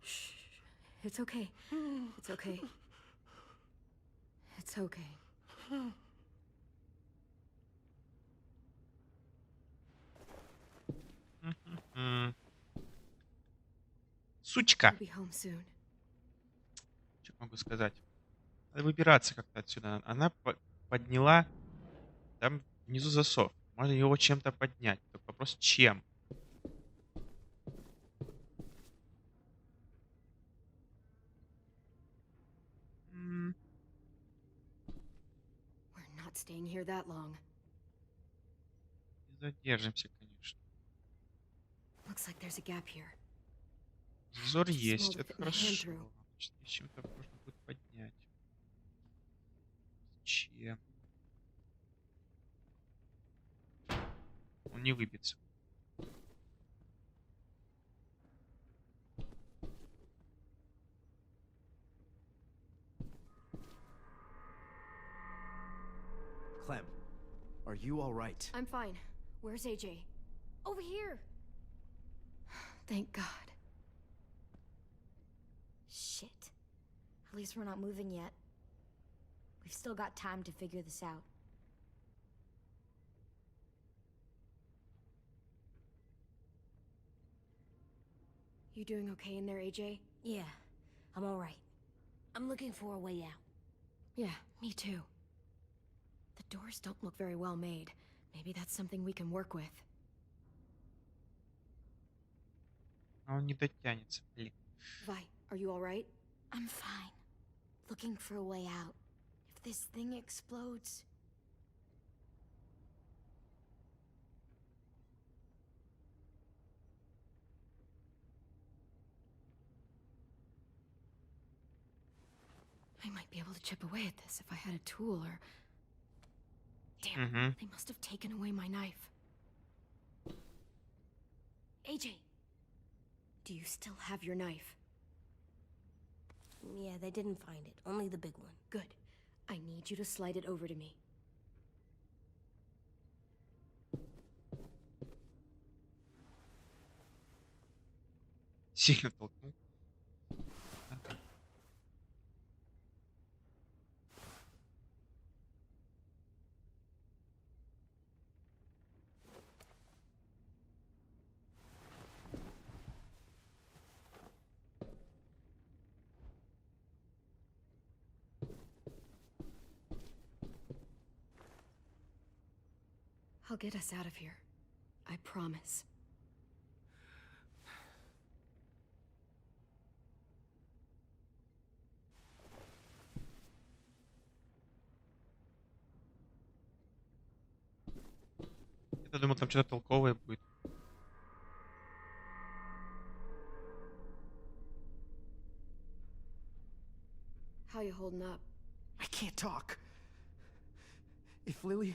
Shh. It's okay. It's okay. It's okay. Сучка. We'll be home soon. Что могу сказать? Надо выбираться как-то отсюда. Она подняла там внизу засов. Можно его чем-то поднять. Только вопрос, чем? We're not staying here that long. Не задержимся, конечно. Looks like there's a gap here. Зазор Just есть, small to это fit my hand хорошо. through. Значит, здесь чем-то можно будет поднять. Чем? Он не выбьется. Clem, are you all right? I'm fine. Where's AJ? Over here. Thank God. Shit. At least we're not moving yet. We've still got time to figure this out. You doing okay in there, AJ? Yeah, I'm all right. I'm looking for a way out. Yeah, me too. The doors don't look very well made. Maybe that's something we can work with. А он не дотянется. Блин. Vi, are you all right? I'm fine. Looking for a way out. If this thing explodes... I might be able to chip away at this if I had a tool or... Damn, they must have taken away my knife. AJ! Do you still have your knife? Yeah, they didn't find it. Only the big one. Good. I need you to slide it over to me. Сильно толкнул. I'll get us out of here. I promise. Я думал, там что-то толковое будет. How you holding up? I can't talk. If Lily...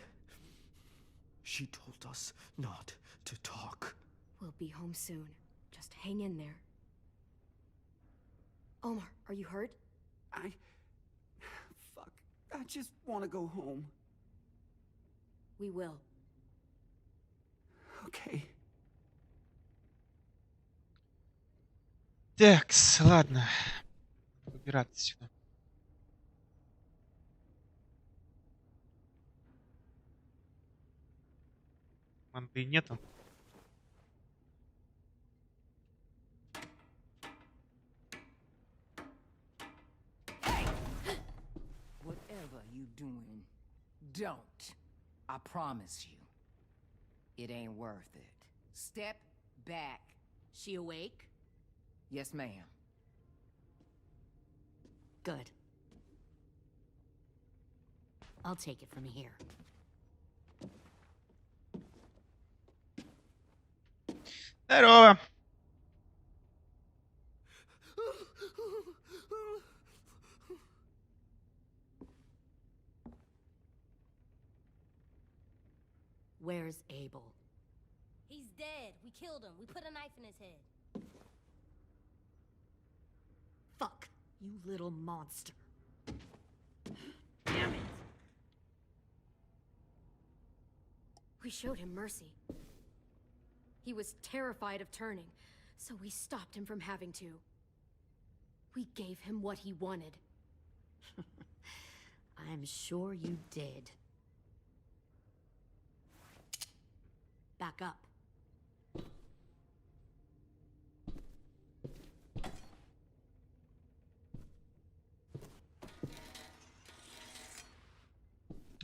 She told us not to talk. We'll be home soon. Just hang in there. Omar, are you hurt? Fuck. I just want to go home. We will. Okay. Такс, ладно. Выбираться сюда. Манты нету. Whatever you doing, don't. I promise you. It ain't worth it. Step back. She awake? Yes, ma'am. Good. I'll take it from here. Здорово. Where's Abel? He's dead. We killed him. We put a knife in his head. Fuck, you little monster. Damn it. We showed him mercy. He was terrified of turning, so we stopped him from having to. We gave him what he wanted. I'm sure you did. Back up.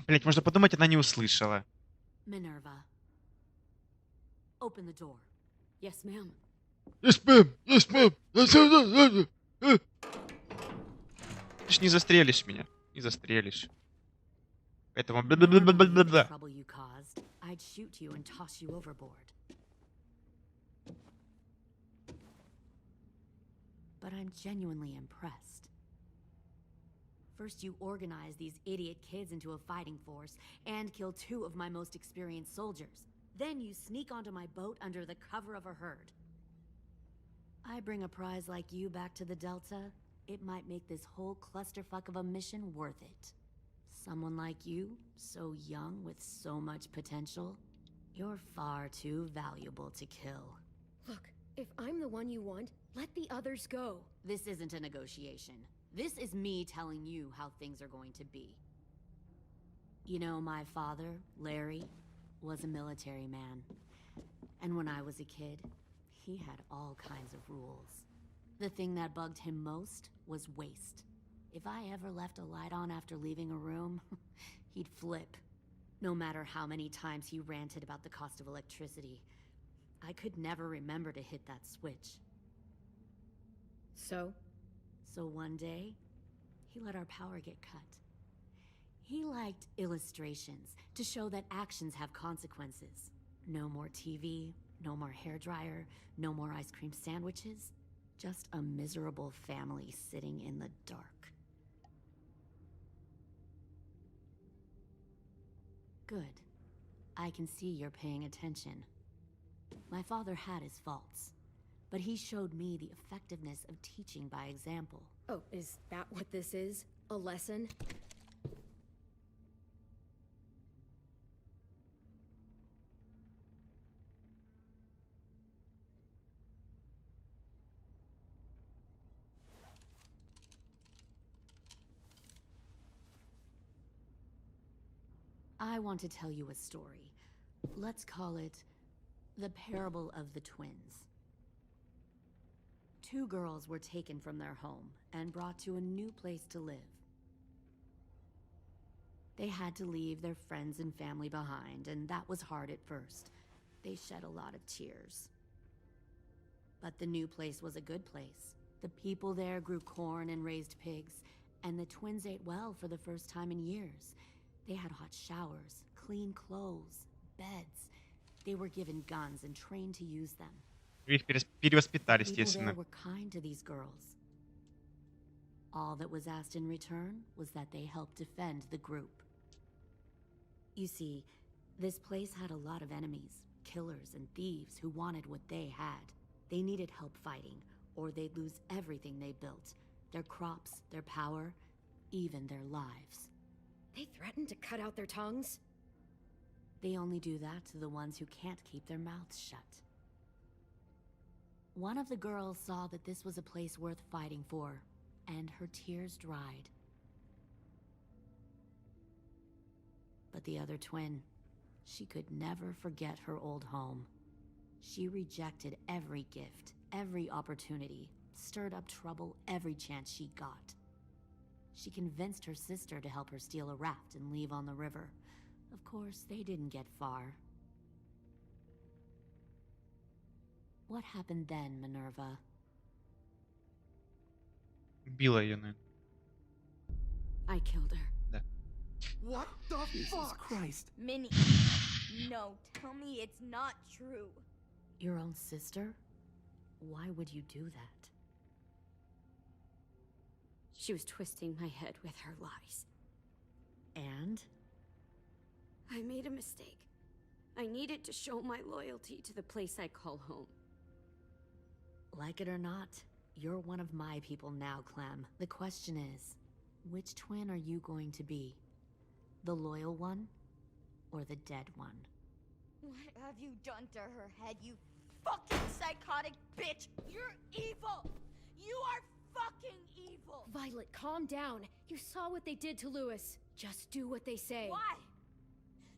Блять, можно подумать, она не услышала. Minerva. Open the door. Yes, ma'am. Yes, ma'am. Yes, ma'am. Ты ж не застрелишь меня. Не застрелишь. Поэтому... The trouble you caused, I'd shoot you and toss you overboard. But I'm genuinely impressed. First, you organize these idiot kids into a fighting force and kill 2 of my most experienced soldiers. Then you sneak onto my boat under the cover of a herd. I bring a prize like you back to the Delta, it might make this whole clusterfuck of a mission worth it. Someone like you, so young with so much potential, you're far too valuable to kill. Look, if I'm the one you want, let the others go. This isn't a negotiation. This is me telling you how things are going to be. You know, my father, Larry, was a military man. And when I was a kid, he had all kinds of rules. The thing that bugged him most was waste. If I ever left a light on after leaving a room, he'd flip. No matter how many times he ranted about the cost of electricity, I could never remember to hit that switch. So one day, he let our power get cut. He liked illustrations to show that actions have consequences. No more TV, no more hairdryer, no more ice cream sandwiches. Just a miserable family sitting in the dark. Good. I can see you're paying attention. My father had his faults, but he showed me the effectiveness of teaching by example. Oh, is that what this is? A lesson? I want to tell you a story. Let's call it the parable of the twins. 2 girls were taken from their home and brought to a new place to live. They had to leave their friends and family behind, and that was hard at first. They shed a lot of tears. But the new place was a good place. The people there grew corn and raised pigs, and the twins ate well for the first time in years. They had hot showers, clean clothes, beds. They were given guns and trained to use them. Их перевоспитали, People there естественно. were kind to these girls. All that was asked in return was that they help defend the group. You see, this place had a lot of enemies, killers and thieves who wanted what they had. They needed help fighting, or they'd lose everything they built. Their crops, their power, even their lives. They threatened to cut out their tongues? They only do that to the ones who can't keep their mouths shut. One of the girls saw that this was a place worth fighting for, and her tears dried. But the other twin, she could never forget her old home. She rejected every gift, every opportunity, stirred up trouble every chance she got. She convinced her sister to help her steal a raft and leave on the river. Of course, they didn't get far. What happened then, Minerva? Убила ее, наверное. I killed her. Да. What the Jesus Christ? Minnie, no, tell me it's not true. Your own sister? Why would you do that? She was twisting my head with her lies. And? I made a mistake. I needed to show my loyalty to the place I call home. Like it or not, you're one of my people now, Clem. The question is, which twin are you going to be? The loyal one, or the dead one? What have you done to her head, you fucking psychotic bitch? You're evil! You are fucking evil! Violet, calm down. You saw what they did to Lewis. Just do what they say. Why?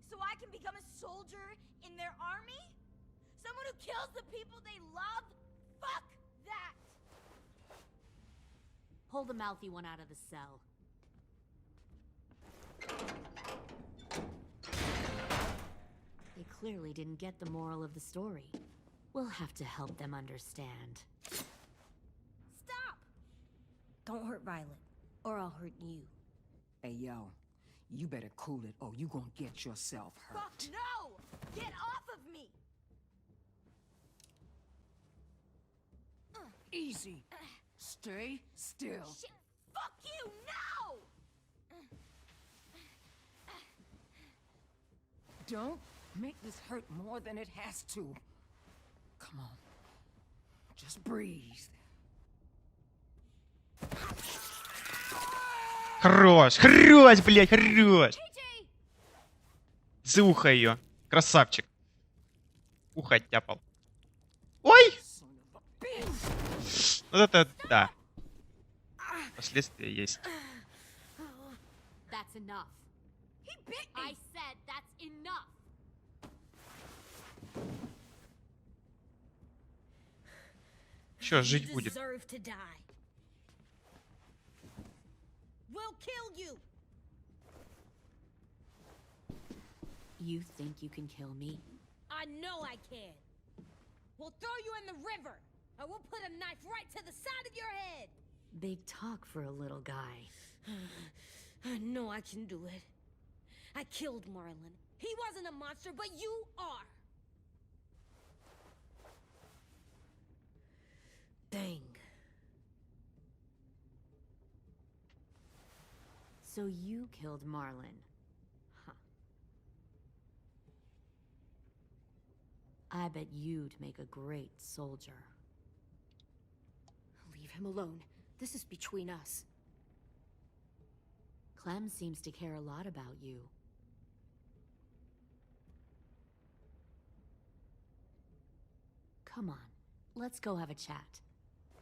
So I can become a soldier in their army? Someone who kills the people they love? Fuck that! Pull the mouthy one out of the cell. They clearly didn't get the moral of the story. We'll have to help them understand. Stop! Don't hurt Violet, or I'll hurt you. Hey, yo. You better cool it or you gonna get yourself hurt. Fuck no! Get off of me! Easy. Stay still. Shit! Fuck you! No! Don't make this hurt more than it has to. Come on. Just breathe. Хорош, хорош, блядь, хорош. За ухо ее. Красавчик. Ухо оттяпал. Ой! Вот это да. Последствия есть. That's enough. He bit me! I said that's enough. Чё, жить будет? Deserve to die. We'll kill you! You think you can kill me? I know I can. We'll throw you in the river. I will put a knife right to the side of your head. Big talk for a little guy. I know I can do it. I killed Marlon. He wasn't a monster, but you are. Dang. So you killed Marlon. Huh. I bet you'd make a great soldier. Leave him alone. This is between us. Clem seems to care a lot about you. Come on, let's go have a chat.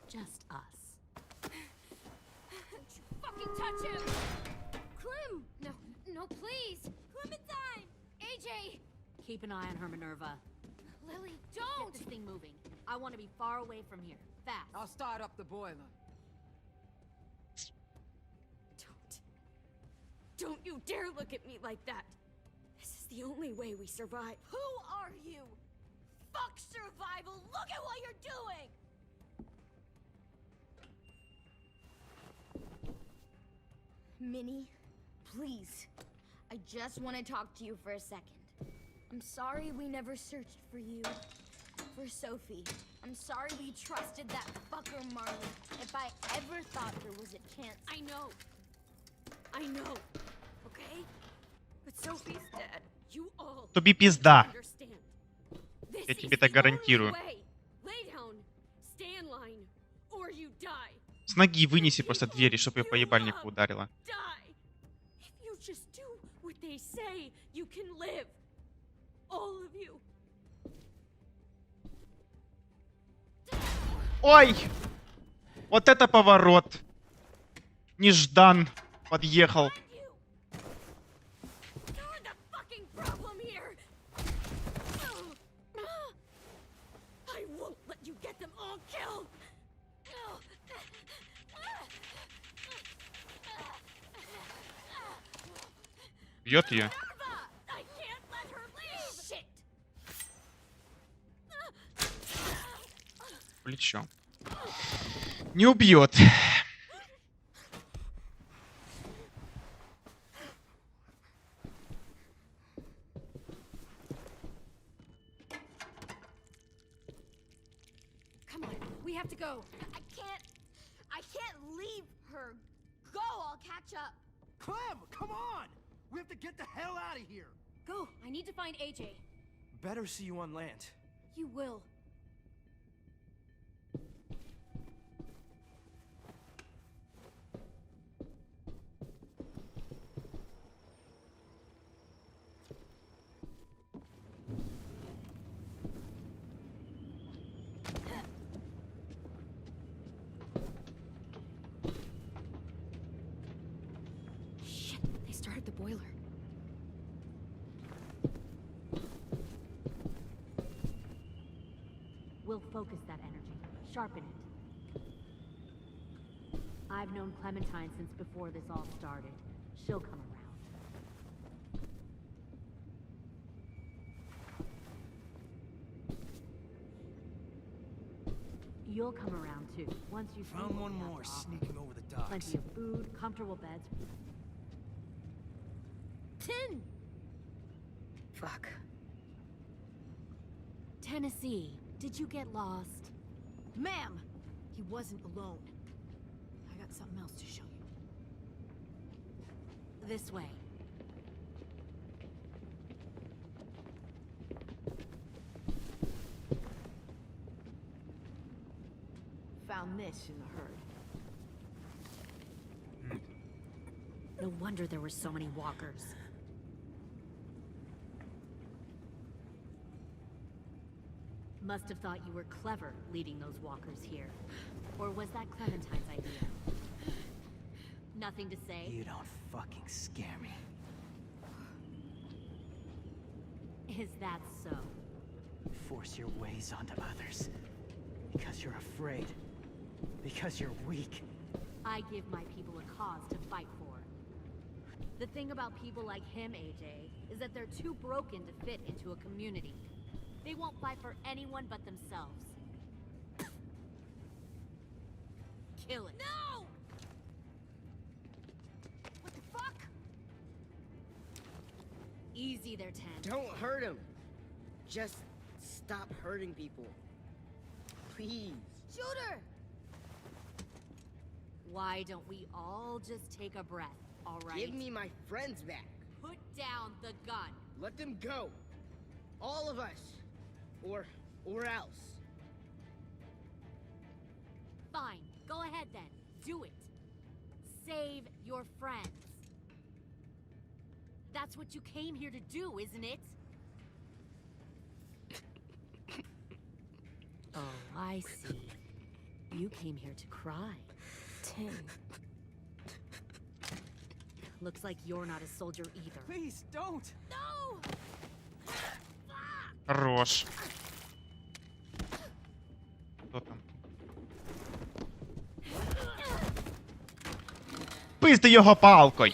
Just us. Don't you fucking touch him! Clem! No, no, please! Clementine! AJ! Keep an eye on her, Minerva. Lily, Get don't! this thing moving. I want to be far away from here. Fast. I'll start up the boiler. Don't you dare look at me like that! This is the only way we survive. Who are you? Fuck survival! Look at what you're doing! Minnie, please. I just want to talk to you for a second. I'm sorry we never searched for you. For Sophie. I'm sorry we trusted that fucker Marley. If I ever thought there was a chance... I know. I know. Okay? But Sophie's dead. You all Тобі пизда. understand. This Я is тебе это the гарантирую. only way. Lay down. Stay in line. Or you die. С ноги вынеси просто двери, чтобы ее по ебальнику ударило. Die. If you just do what they say, you can live. All of you. Ой! Вот это поворот. Неждан подъехал. You're the fucking problem here. I won't let you get them all killed. Бьет ее. I can't let her leave. Shit. Плечо. Не убьет. Come on, we have to go. I can't leave her. Go, I'll catch up. Clem, come on! We have to get the hell out of here. Go, I need to find AJ. Better see you on land. You will. Shit, they started the boiler. We'll focus that energy, sharpen it. I've known Clementine since before this all started. She'll come around. You'll come around too, once you Found one more sneaking over the docks. Plenty of food, comfortable beds. 10! Fuck. Tennessee, did you get lost? Ma'am, he wasn't alone. I got something else to show you. This way. Found this in the herd. No wonder there were so many walkers. Must have thought you were clever leading those walkers here. Or was that Clementine's idea? Nothing to say? You don't fucking scare me. Is that so? Force your ways onto others. Because you're afraid. Because you're weak. I give my people a cause to fight for. The thing about people like him, AJ, is that they're too broken to fit into a community. They won't fight for anyone but themselves. Kill it. No! What the fuck? Easy there, 10. Don't hurt him. Just stop hurting people. Please. Shooter! Why don't we all just take a breath, all right? Give me my friends back. Put down the gun. Let them go. All of us. Or else. Fine. Go ahead then. Do it. Save your friends. That's what you came here to do, isn't it? Oh, I see. You came here to cry. 10. Looks like you're not a soldier either. Please, don't! No! Хорош. Кто там? Пизди його палкою!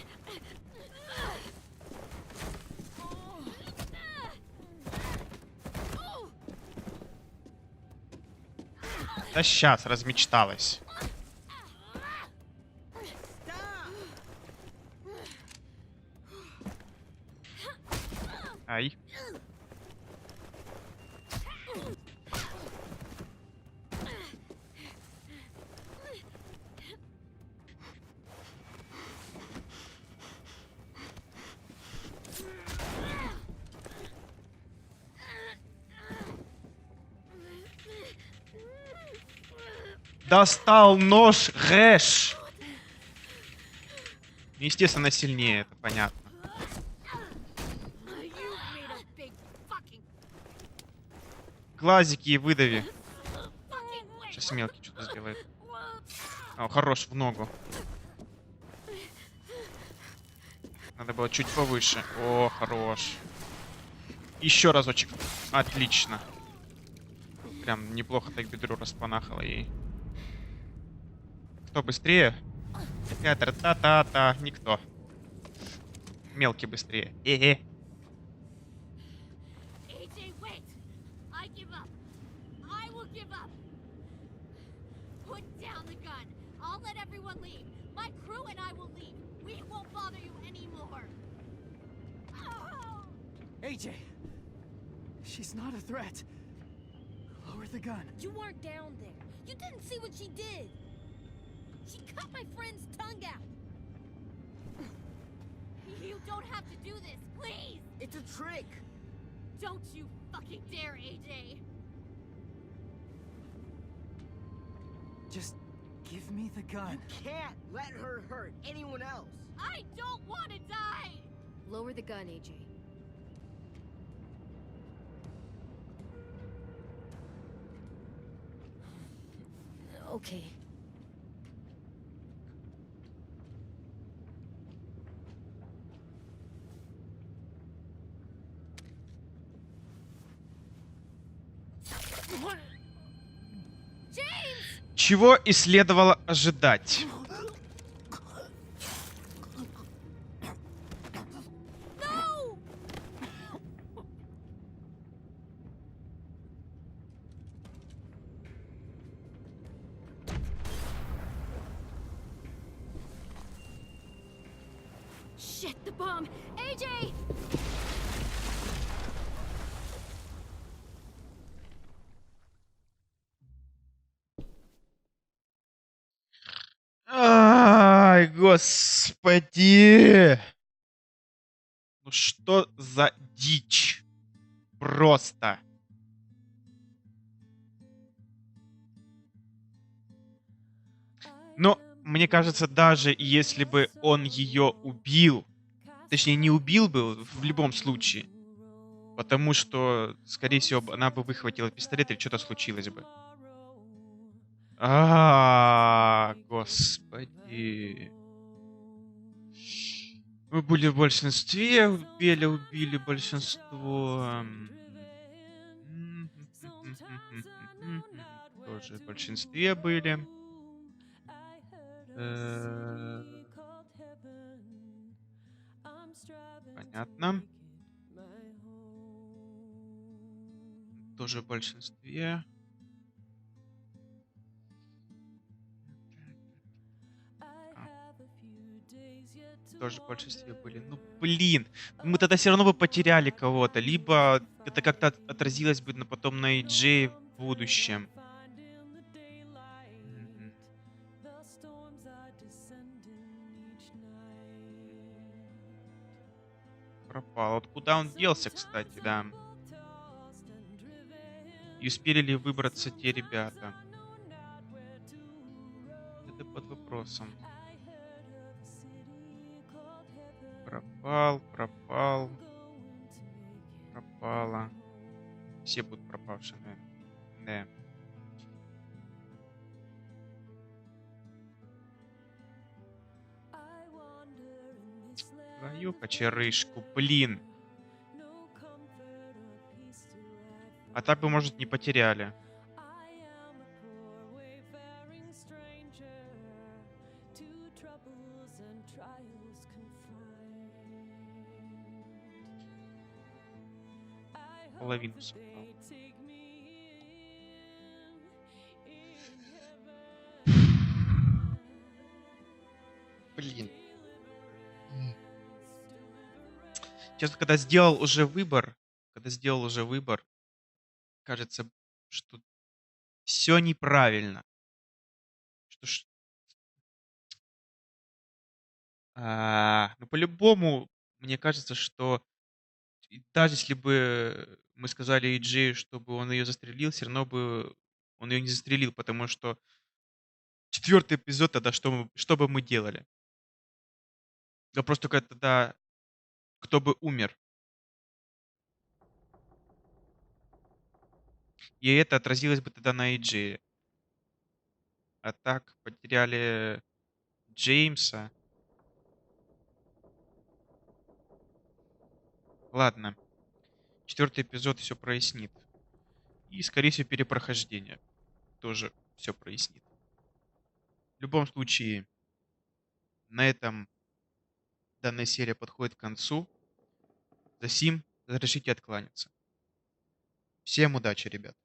Да щас, размечталась. Ай. Достал нож Гэш. Естественно, сильнее, это понятно. Глазики и выдави. Сейчас мелкий что-то сделает. О, хорош, в ногу. Надо было чуть повыше. О, хорош. Еще разочек. Отлично. Прям неплохо так бедро распанахало ей. Кто быстрее? Та-та-та-та. Никто. Мелкий быстрее. AJ, wait! I give up. I will give up. Put down the gun. I'll let everyone leave. My crew and I will leave. We won't bother you anymore. Oh! AJ! She's not a threat. Lower the gun. You weren't down there. You didn't see what she did. She cut my friend's tongue out. You don't have to do this, please! It's a trick. Don't you fucking dare, AJ! Just give me the gun. You can't let her hurt anyone else. I don't want to die! Lower the gun, AJ. Okay. Чего и следовало ожидать. Shit, the bomb! AJ! Ай, господи! Ну что за дичь? Просто. Но мне кажется, даже если бы он ее убил, точнее не убил бы в любом случае, потому что, скорее всего, она бы выхватила пистолет или что-то случилось бы. Господи. Мы были в большинстве, убили большинство. Тоже в большинстве были. Понятно. Тоже в большинстве. Тоже в большинстве были. Ну, блин. Мы тогда все равно бы потеряли кого-то. Либо это как-то отразилось бы потом на AJ в будущем. Пропал. Вот куда он делся, кстати, да. И успели ли выбраться те ребята? Это под вопросом. Пропал. Пропала. Все будут пропавшие, наверное. Да. Твою кочерышку, блин. А так бы, может, не потеряли. Половину собрал. Блин. Честно, когда сделал уже выбор, кажется, что все неправильно. Ну, по-любому, мне кажется, что даже если бы мы сказали Джею, чтобы он ее застрелил, все равно бы он ее не застрелил, потому что 4-й эпизод тогда что бы мы делали? Вопрос только тогда, кто бы умер. И это отразилось бы тогда на AJ. А так потеряли Джеймса. Ладно. 4-й эпизод все прояснит. И, скорее всего, перепрохождение тоже все прояснит. В любом случае, на этом данная серия подходит к концу. Засим, разрешите откланяться. Всем удачи, ребят.